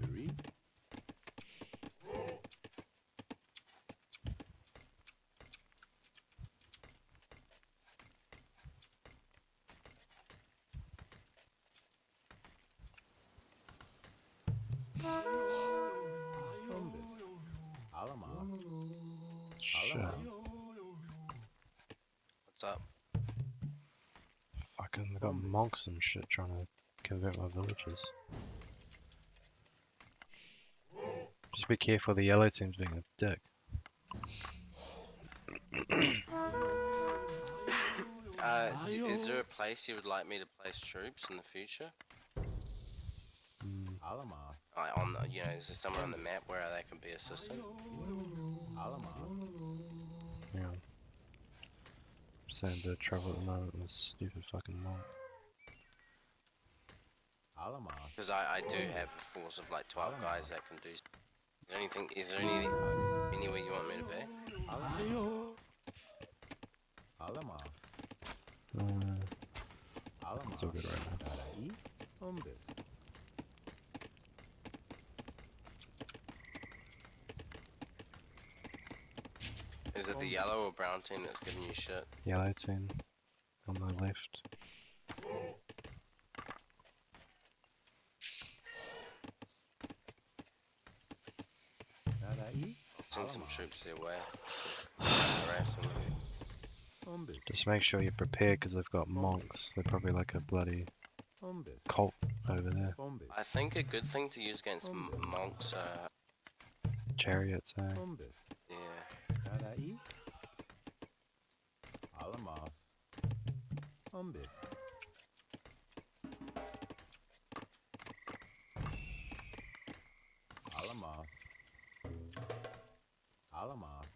Yuri. Alamas. Shit. What's up? Fucking, they got monks and shit trying to convert my villages. Just be careful, the yellow team's being a dick. Is there a place you would like me to place troops in the future? Alamas. Like on the, you know, is there somewhere on the map where they can be assistant? Alamas. Yeah. Just having a bit of trouble at the moment with this stupid fucking monk. Alamas. Because I do have a force of like 12 guys that can do. Is there anything? Is there anywhere you want me to be? Alamas. It's all good right now. Is it the yellow or brown team that's giving you shit? Yellow team on my left. Send some troops their way. Harassing them. Just make sure you're prepared because they've got monks. They're probably like a bloody cult over there. I think a good thing to use against monks. Chariots, eh? Yeah. Alamas. Alamas. Alamas.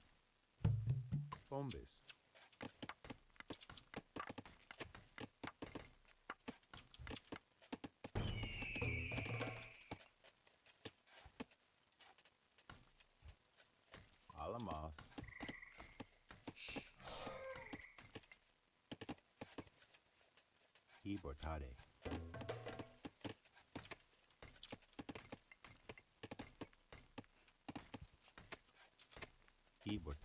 Bombis. Alamas. Keyboard Keyboard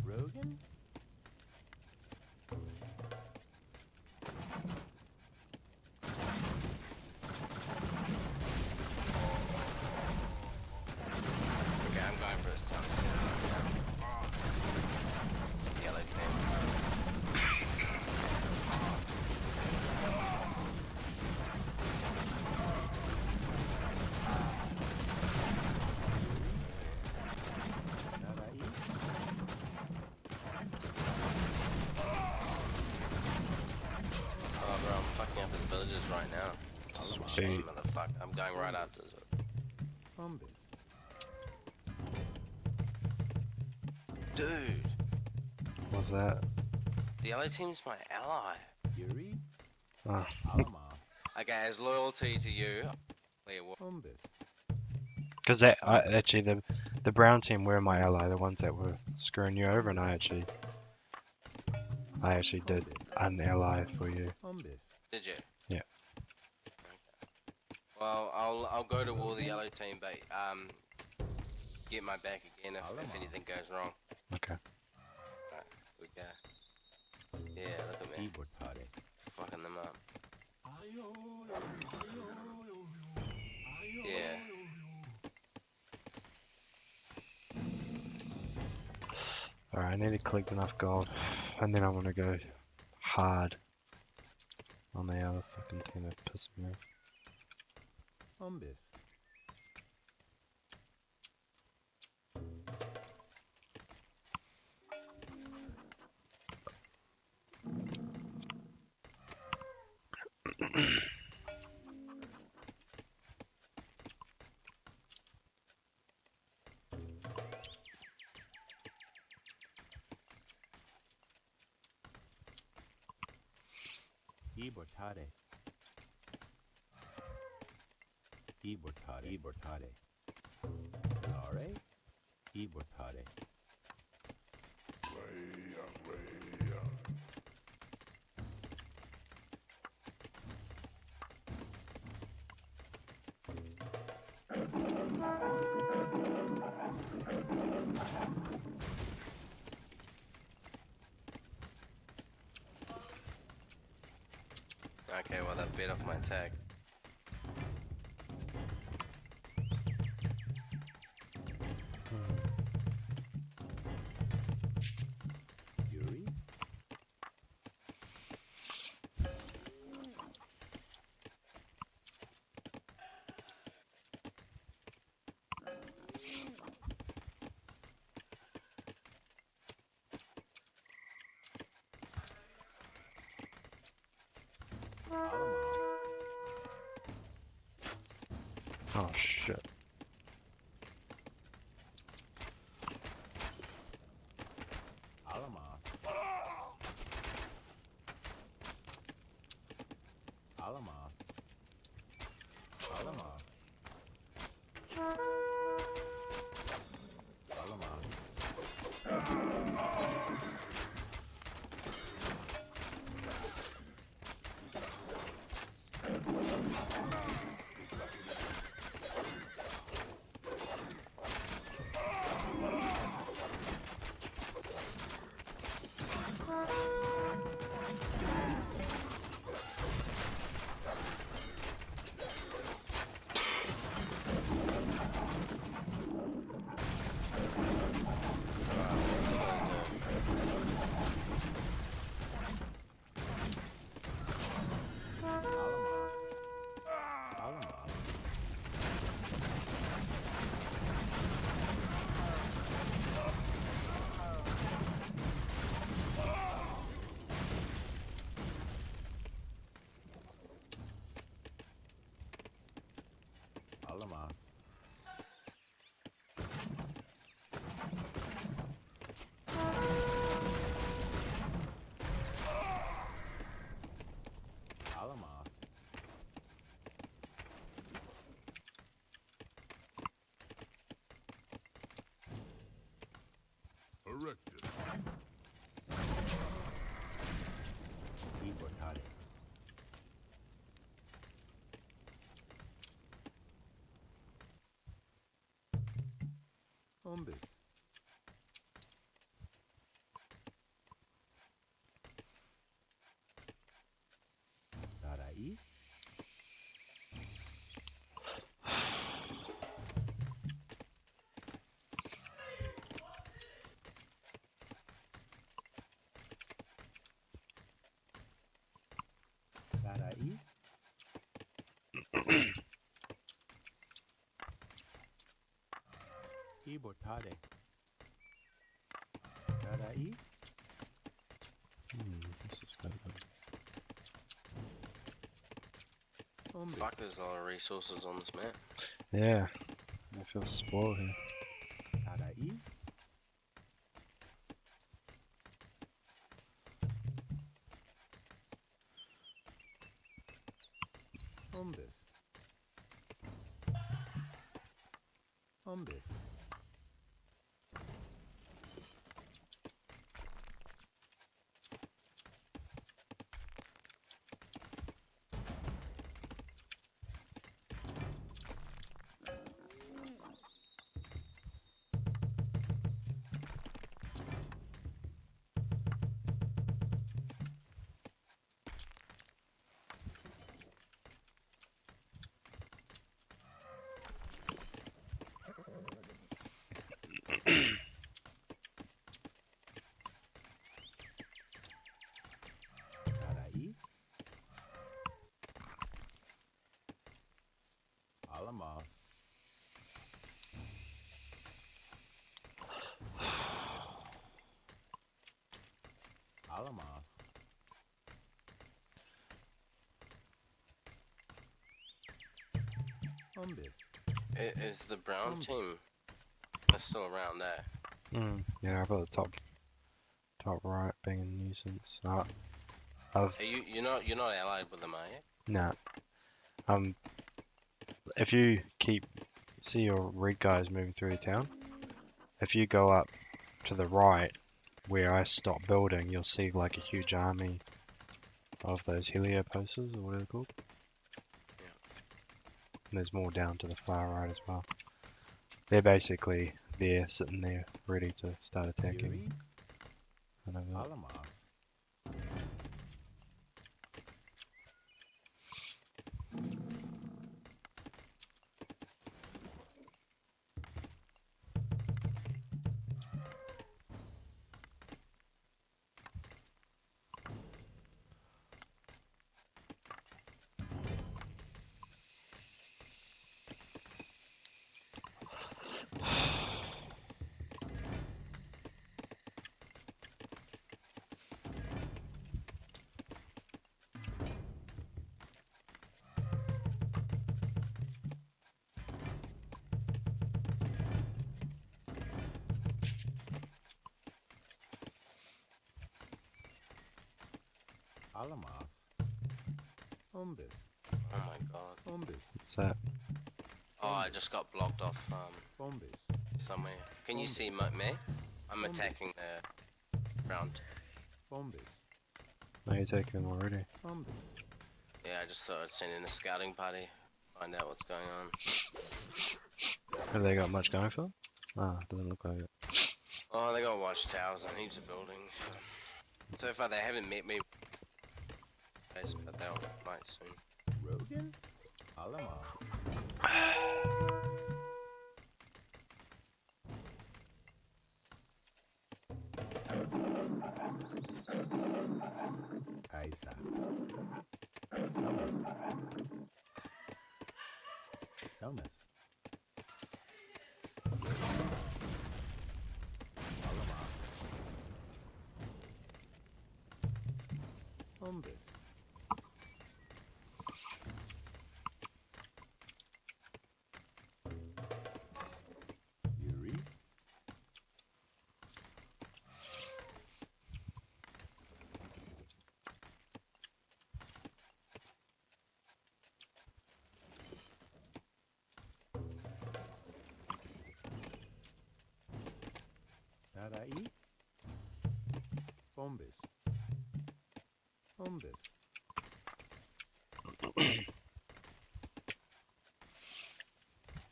Rogan? Shame, motherfucker. I'm going right after this. Bombus. Dude, What's that? the other team's my ally. Yuri. Oh, Alamas. Okay, as loyalty to you. Wait, what? Bombus. because actually the brown team were my ally, the ones that were screwing you over, and I actually did an ally for you. Bombus. Did you? Yeah. Well, I'll go to war the yellow team, but get my back again if anything goes wrong. Okay. Right, we go. Yeah, look at me, Ibotare. fucking them up. Yeah. Alright, I need to collect enough gold, and then I want to go hard on the other fucking team that pissed me off. Bombus. Ibotare. Ibotare. Ibotare. Lare. Ibotare. Okay, well that bit off my tag. Yuri. Alamas. Oh shit. Alamas. Alamas. Alamas. Alamas. Alamas. Alamas. Alamas. Alamas. Erected. Ibotare. Bombus. Darai. Darai. Ibotare. Darai. What's this guy doing? Umbis. Fuck, there's a lot of resources on this map. Yeah. I feel spoiled here. Tarai. Umbis. Umbis. Tarai. Alamos. Alamos. Umbis. Is the brown Umbis. team they're still around there? Yeah, I've got the top right being a nuisance. I've You're not allied with them, are you? nah. If you see your red guys moving through the town, if you go up to the right where I stopped building, you'll see like a huge army of those helioposters or whatever they're called. Yeah. And there's more down to the far right as well. They're basically there, sitting there, ready to start attacking. Yuri. Whatever. Alamos. Alamos. Umbis. Oh my god. Umbis. What's that? Oh, I just got blocked off Umbis. somewhere. Can you see me? I'm attacking the brown team. Umbis. No, you're taking them already. Umbis. Yeah, I just thought I'd send in a scouting party, find out what's going on. Have they got much going for them? Ah, doesn't look like it. Oh, they got watchtowers and heaps of buildings. So far they haven't met me, but they might soon. Rogan. Alamos. Isa. Thomas. Thomas. Alamos. Umbis. Yuri. Tarai. Umbis. Umbis.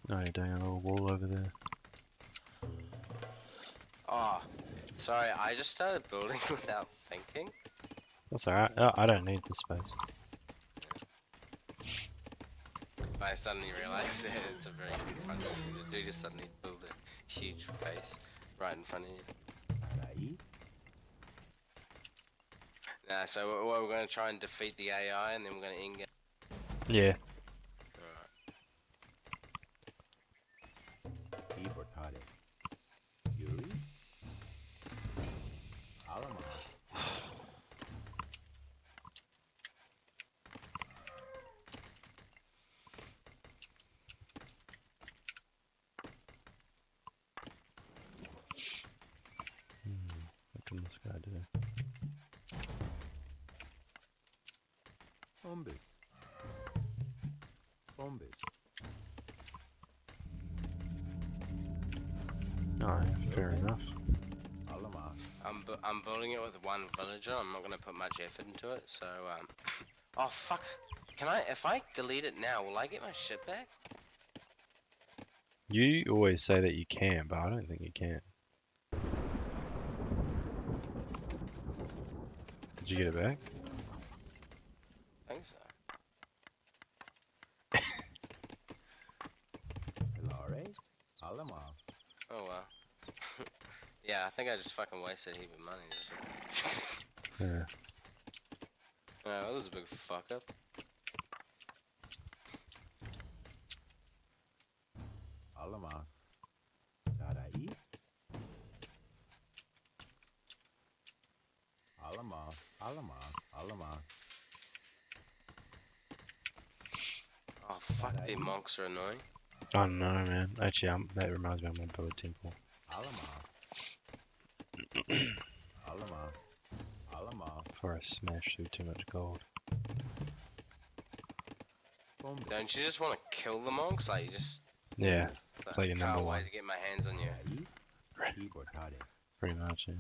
No, you're doing a little wall over there. Oh, sorry, I just started building without thinking. That's alright. I don't need the space. I suddenly realized that it's a very good fun thing to do, just suddenly build a huge base right in front of you. Tarai. Nah, so we're going to try and defeat the AI and then we're going to end it. Yeah. Alright. Ibortade. Yuri. Alamos. this guy do? Bombis. Bombis. Oh, yeah, fair enough. Alamas. I'm building it with one villager. I'm not gonna put much effort into it. So oh fuck. Can I? If I delete it now, will I get my shit back? You always say that you can, but I don't think you can. Did you get it back? I think so. Hilare. Alamas. Oh well. Yeah, I think I just fucking wasted a heap of money. Just... Yeah. Oh, that was a big fuck up. Alamas. Tarai. Alamas. Alamas. Alamas. Oh fuck, the monks are annoying. I don't know, man. Actually, that reminds me, I'm gonna build a temple. Alamas. Alamas. Alamas. Before I smash through too much gold. Bombis. Don't you just want to kill the monks? Like, you just... Yeah, it's like your can't number wait one. to get my hands on you. Tarai. Keyboardare. Pretty much, yeah.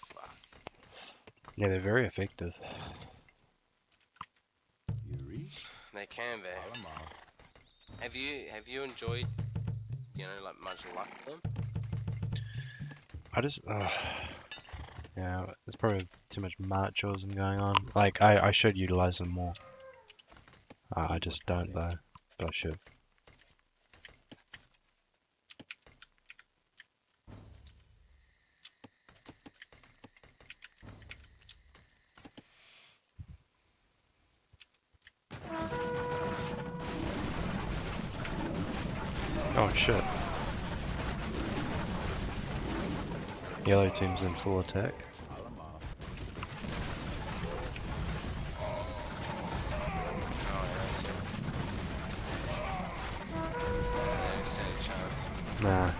Fuck. Yeah, they're very effective. Yuri. They can be. Alamas. Have you enjoyed, you know, like much luck with them? I just, yeah, there's probably too much marchosm going on. Like, I should utilize them more. I just don't though, but I should. Oh shit. Yellow team's in full attack. Alamas. Oh yeah, that's it. I don't stand a chance. Nah.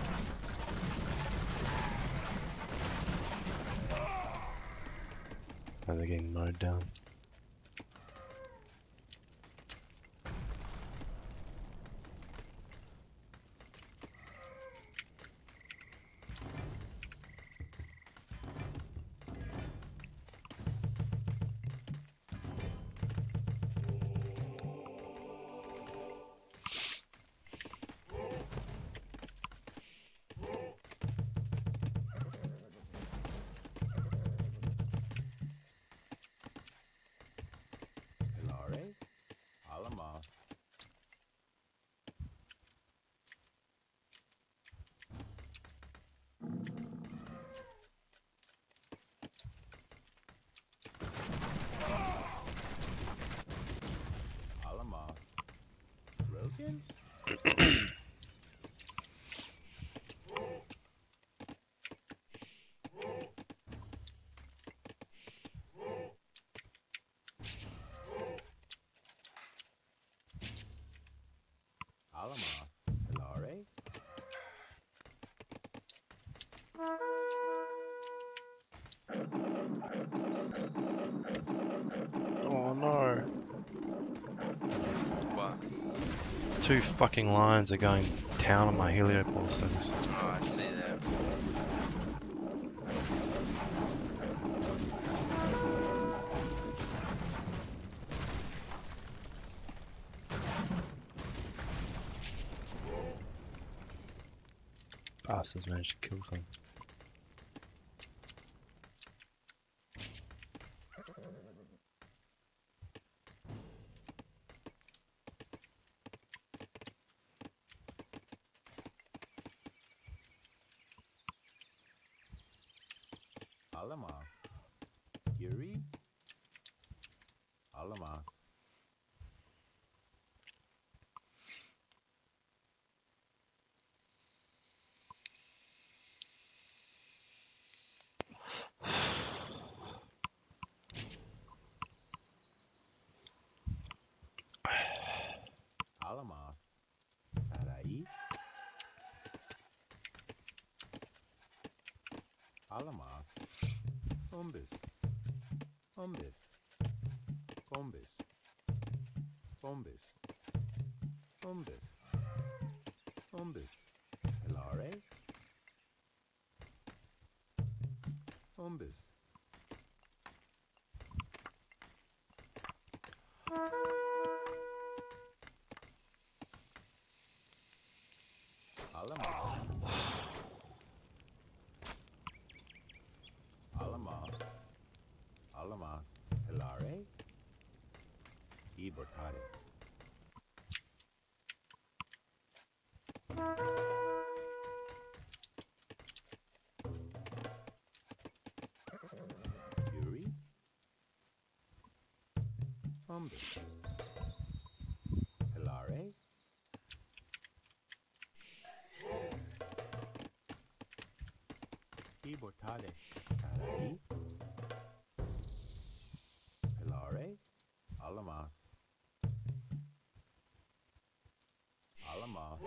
Oh, they're getting mowed down. Hilare. Alamas. Alamas. Broken? Alamas. Hilare. Oh no. What? 2 fucking lions are going down on my heliopause things. Oh, I see that. Bastards managed to kill some. Alamas. Yuri. Alamas. Alamas. Tarai. Alamas. Umbis. Umbis. Combis. Bombis. Umbis. Umbis. Hilare. Umbis. Alamas. Alamas. Alamas. Hilare. Ibortare. Yuri. Umbis. Hilare. Ibortare. Tarai. Hilare. Alamas. Alamas.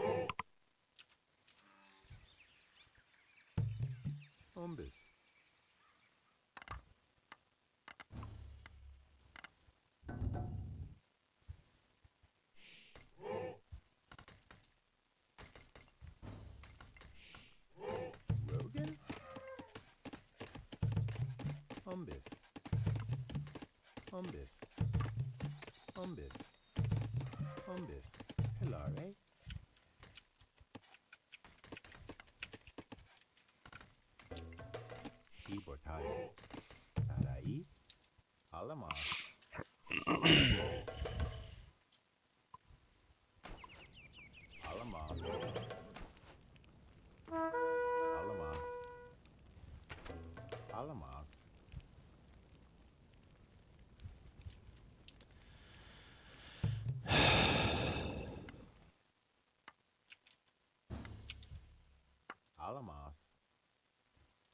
Umbis. Rogan. Umbis. Umbis. Umbis. Umbis. Hilare. Ibortare. Tarai. Alamas. Alamas. Alamas. Alamas. Alamas.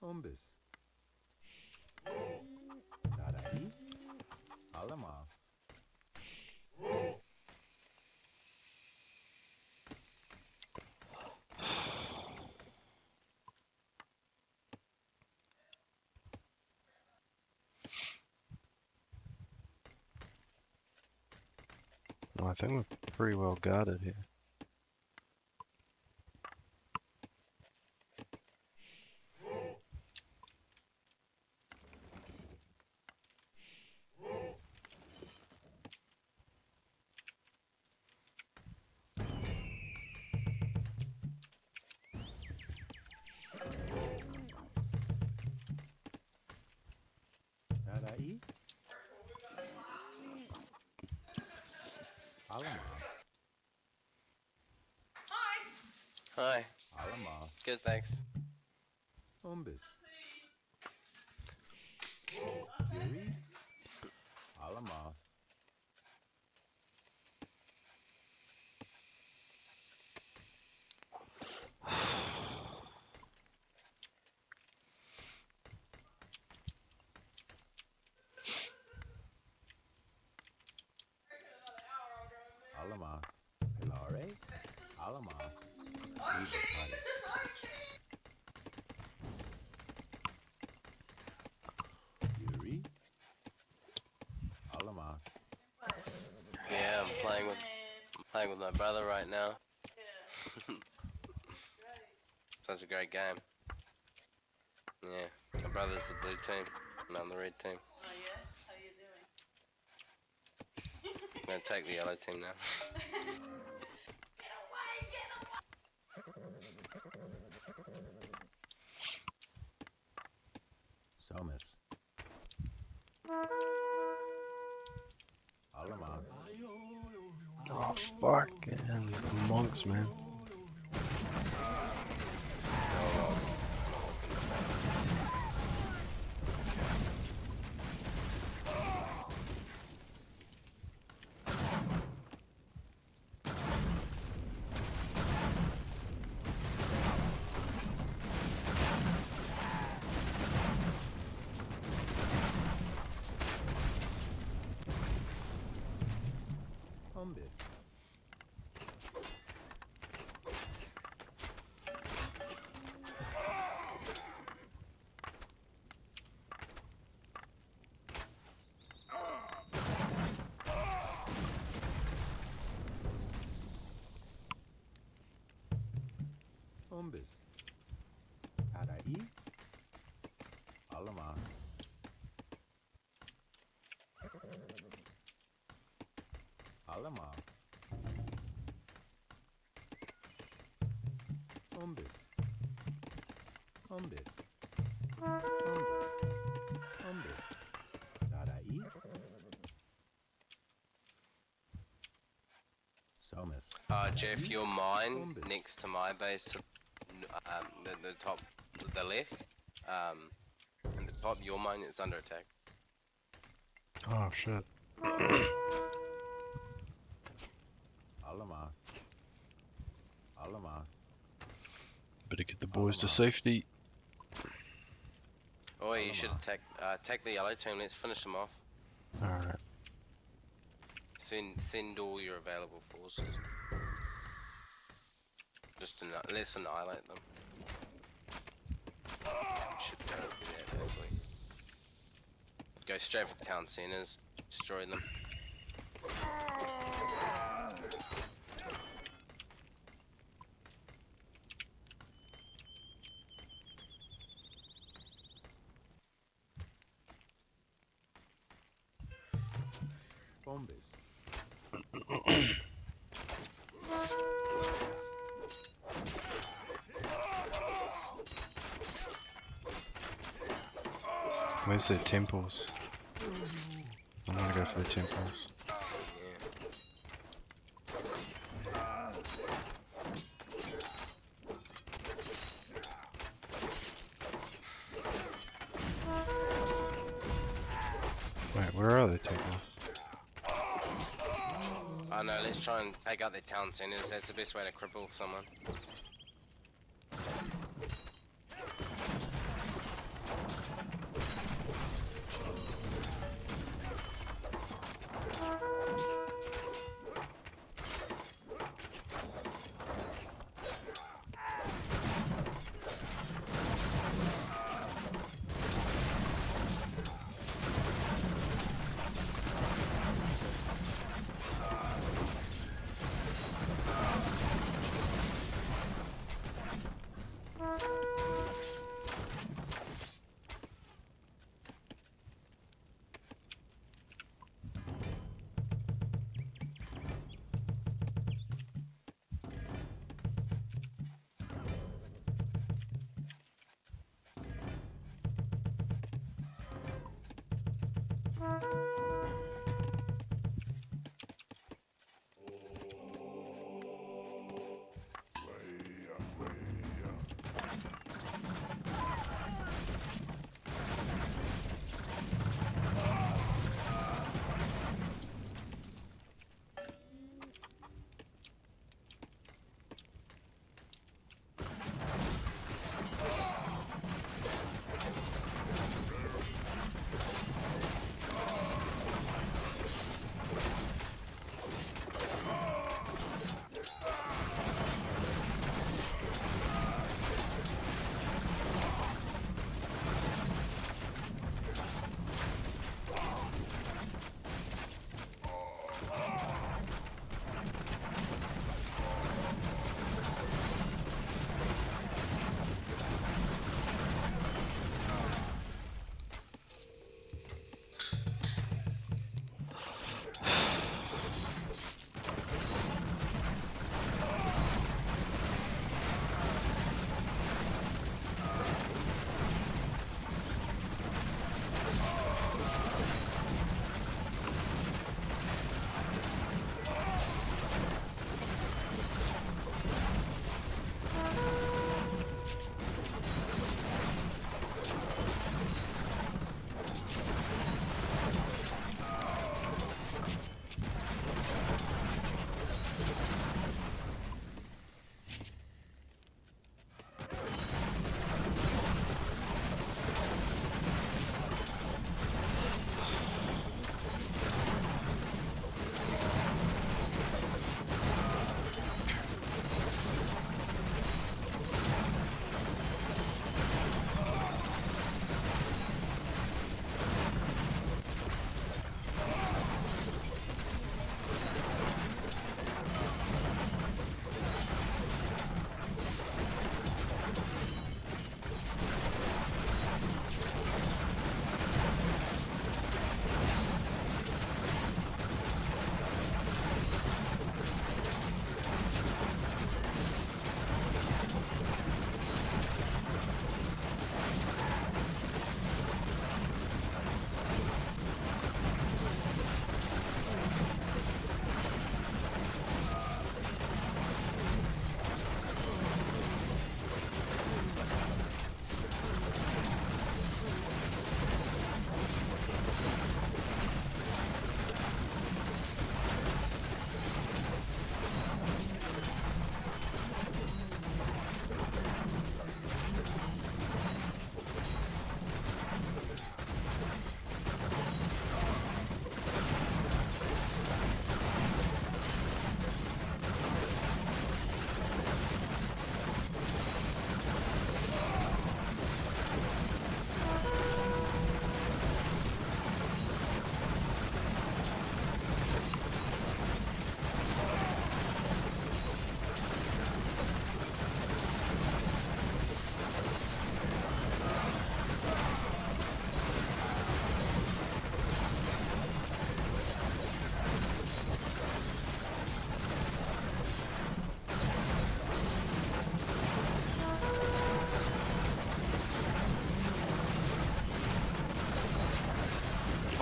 Umbis. Tarai. Alamas. I think we're pretty well guarded here. Tarai. Alamas. Hi. Alamas. Good, thanks. Umbis. Yuri. Alamas. Alamas. Hilare. Alamas. Ibortare. Yuri. Alamas. Yeah, I'm playing with my brother right now. Such a great game. Yeah, my brother's the blue team, and I'm the red team. Oh yeah? How you doing? I'm gonna take the yellow team now. Get away! Get away! Somas. Alamas. Oh, fucking monks, man. Umbis. Bombis. Tarai. Alamas. Alamas. Bombis. Bombis. Bombis. Bombis. Tarai. Somas. Jeff, your mine Bombis. next to my base to the top, the left. And the top, your mine is under attack. Oh shit. Alamas. Alamas. Better get the boys to Alamas. safety. Oh, you should Alamas. attack the yellow team. Let's finish them off. Alright. Send all your available forces. Just let's annihilate them. Should go there quickly. Go straight for the town centers. Destroy them. Bombis. Where's their temples? I'm gonna go for the temples. Wait, where are the temples? Oh no, let's try and take out their town centers. That's the best way to cripple someone.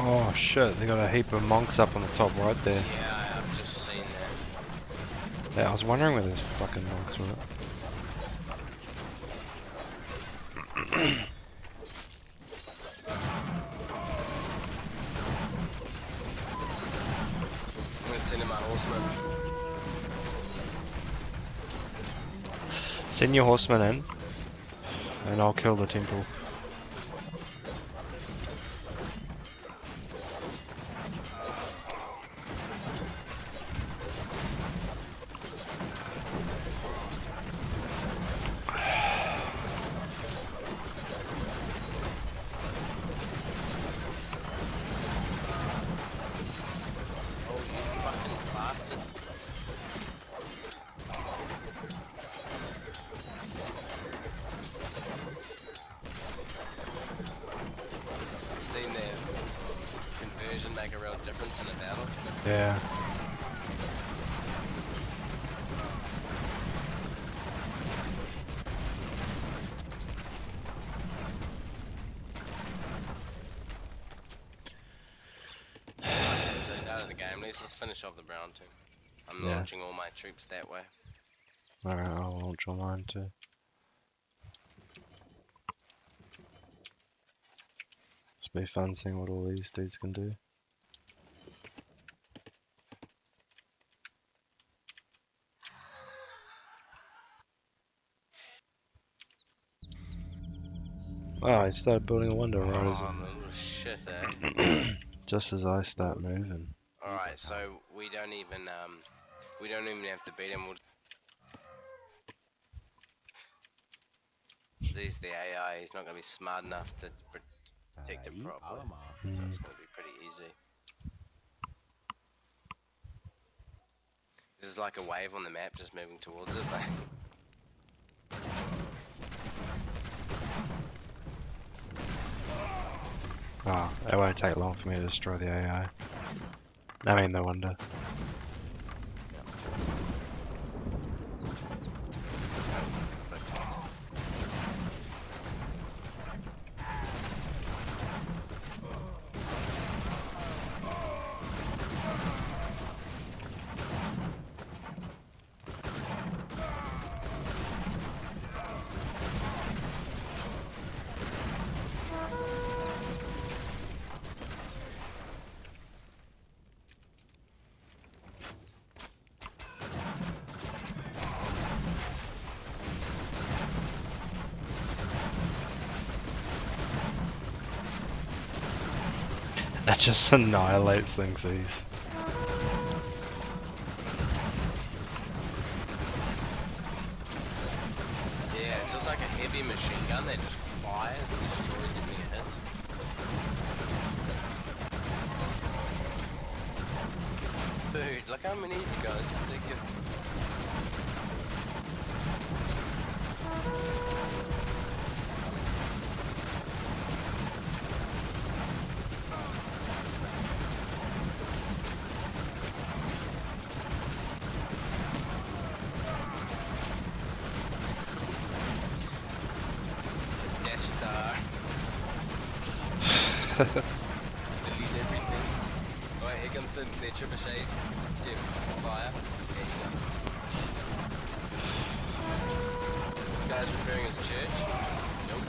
Oh shit, they got a heap of monks up on the top right there. Yeah, I've just seen that. Yeah, I was wondering where those fucking monks were. I'm gonna send in my horseman. Send your horsemen in, and I'll kill the temple. Oh, you fucking bastard. Seen their conversion make a real difference in a battle. Yeah. Okay, so he's out of the game. Let's just finish off the brown team. I'm Yeah. launching all my troops that way. Alright, I'll launch on mine too. It's be fun seeing what all these dudes can do. Oh, he started building a wonder right as Oh, little shit, eh? just as I start moving. Alright, so we don't even have to beat him. We'll he's the AI. He's not gonna be smart enough to protect it Taraí, properly. Alamos. So Mm. it's gonna be pretty easy. This is like a wave on the map, just moving towards it. Oh, it won't take long for me to destroy the AI. I mean, no wonder. That just annihilates things, these. Yeah, it's just like a heavy machine gun that just fires and destroys everything it hits. Dude, look how many of you guys are ridiculous. Death Star. Delete everything. Alright, here comes the trebuchet. Give fire. There you go. This guy's repairing his church. Nope.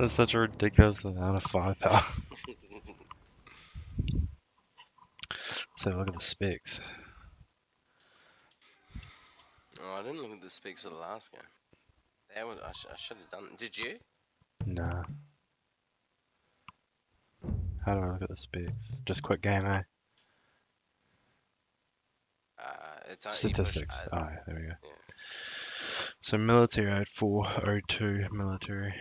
That's such a ridiculous amount of firepower. So look at the specs. Oh, I didn't look at the specs of the last game. That would I should have done. Did you? Nah. How do I look at the specs? Just quick game, eh? It's you push. Statistics. Oh, there we go. Yeah. So military, I had 402 military.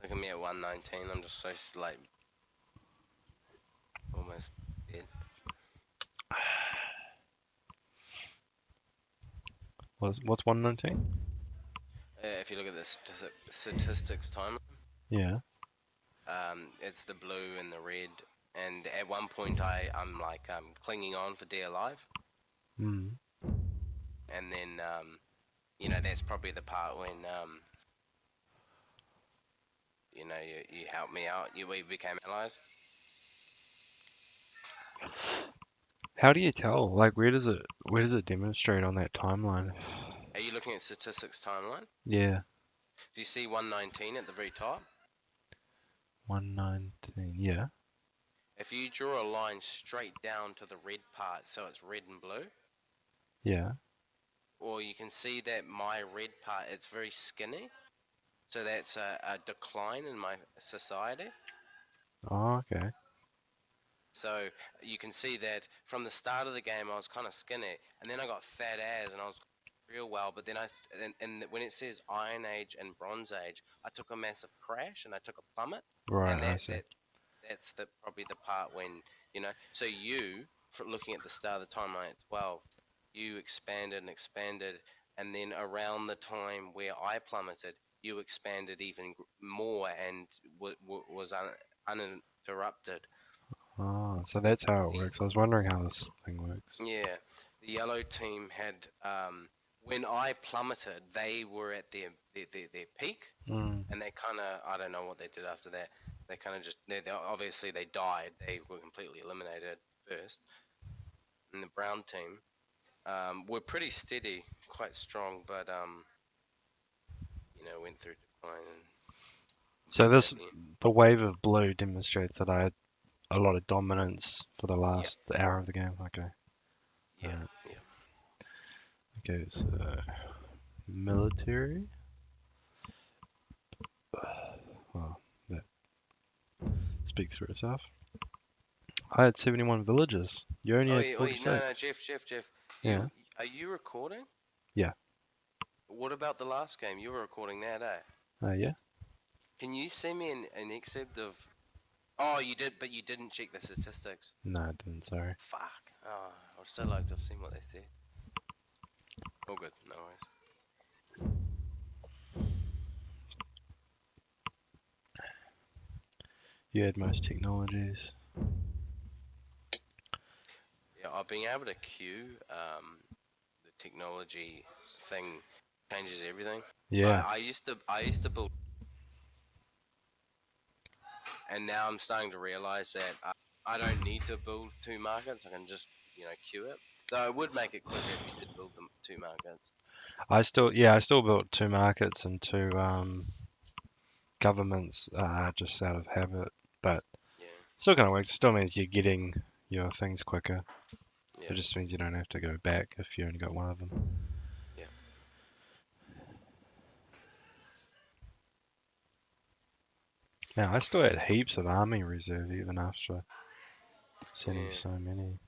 Look at me at 119. I'm just so like almost dead. What's 119? If you look at the statistics timeline, Yeah. it's the blue and the red. And at one point, I'm like clinging on for dear life. Hmm. And then that's probably the part when you helped me out. We became allies. How do you tell? Like, where does it demonstrate on that timeline? Are you looking at statistics timeline? Yeah. Do you see 119 at the very top? 119. Yeah. If you draw a line straight down to the red part, so it's red and blue, Yeah. or you can see that my red part, it's very skinny. So that's a decline in my society. Oh, okay. So you can see that from the start of the game, I was kind of skinny, and then I got fat ass, and I was real well. But then and when it says Iron Age and Bronze Age, I took a massive crash and I took a plummet, Right, and I see. that's probably the part when So you, for looking at the start of the timeline at 12, you expanded and expanded, and then around the time where I plummeted, you expanded even more and was uninterrupted. Oh, so that's how it The, works. I was wondering how this thing works. yeah, the yellow team had when I plummeted, they were at their peak, Mm. and they kind of I don't know what they did after that. They kind of just they obviously they died. They were completely eliminated first. And the brown team were pretty steady, quite strong, but went through decline and So beat me at this, the end. the wave of blue demonstrates that I had a lot of dominance for the Yeah, last hour of the game. Okay. yeah, Alright. yeah. Okay, so military. Well, that speaks for itself. I had 71 villages. You only had Oh, yeah, no, 46. Jeff. Yeah. Are you recording? Yeah. What about the last game? You were recording that, eh? Yeah. Can you send me an excerpt of? Oh, you did, but you didn't check the statistics. No, I didn't. Sorry. Fuck. Oh, I'd so like to have seen what they said. All good, no worries. You had most technologies. Yeah, being able to queue the technology thing changes everything. Yeah. I used to build, and now I'm starting to realize that I don't need to build two markets. I can just queue it. Though it would make it quicker if you did build them two markets. I still built 2 markets and 2 governments just out of habit, but Yeah, still kind of works. It still means you're getting your things quicker. yeah, It just means you don't have to go back if you only got one of them. yeah. Now, I still had heaps of army reserve even after sending Yeah. so many.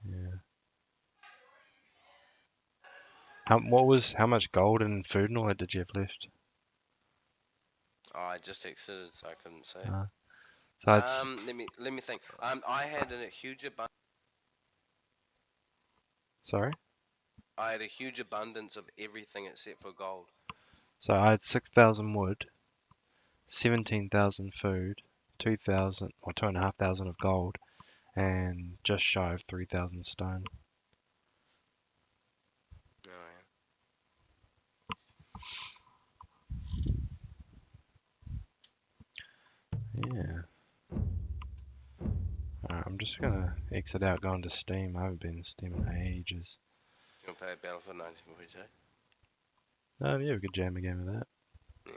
Yeah. How much gold and food and all that did you have left? Oh, I just exited, so I couldn't say. Uh, so it's Let me think. I had a huge sorry. I had a huge abundance of everything except for gold. So I had 6,000 wood, 17,000 food, 2,000 or 2,500 of gold, and just shy of 3,000 stone. Oh, yeah. Yeah. just gonna exit out, go into Steam. I haven't been in Steam in ages. You want to play Battlefield 1942? Yeah, we could jam a game of that.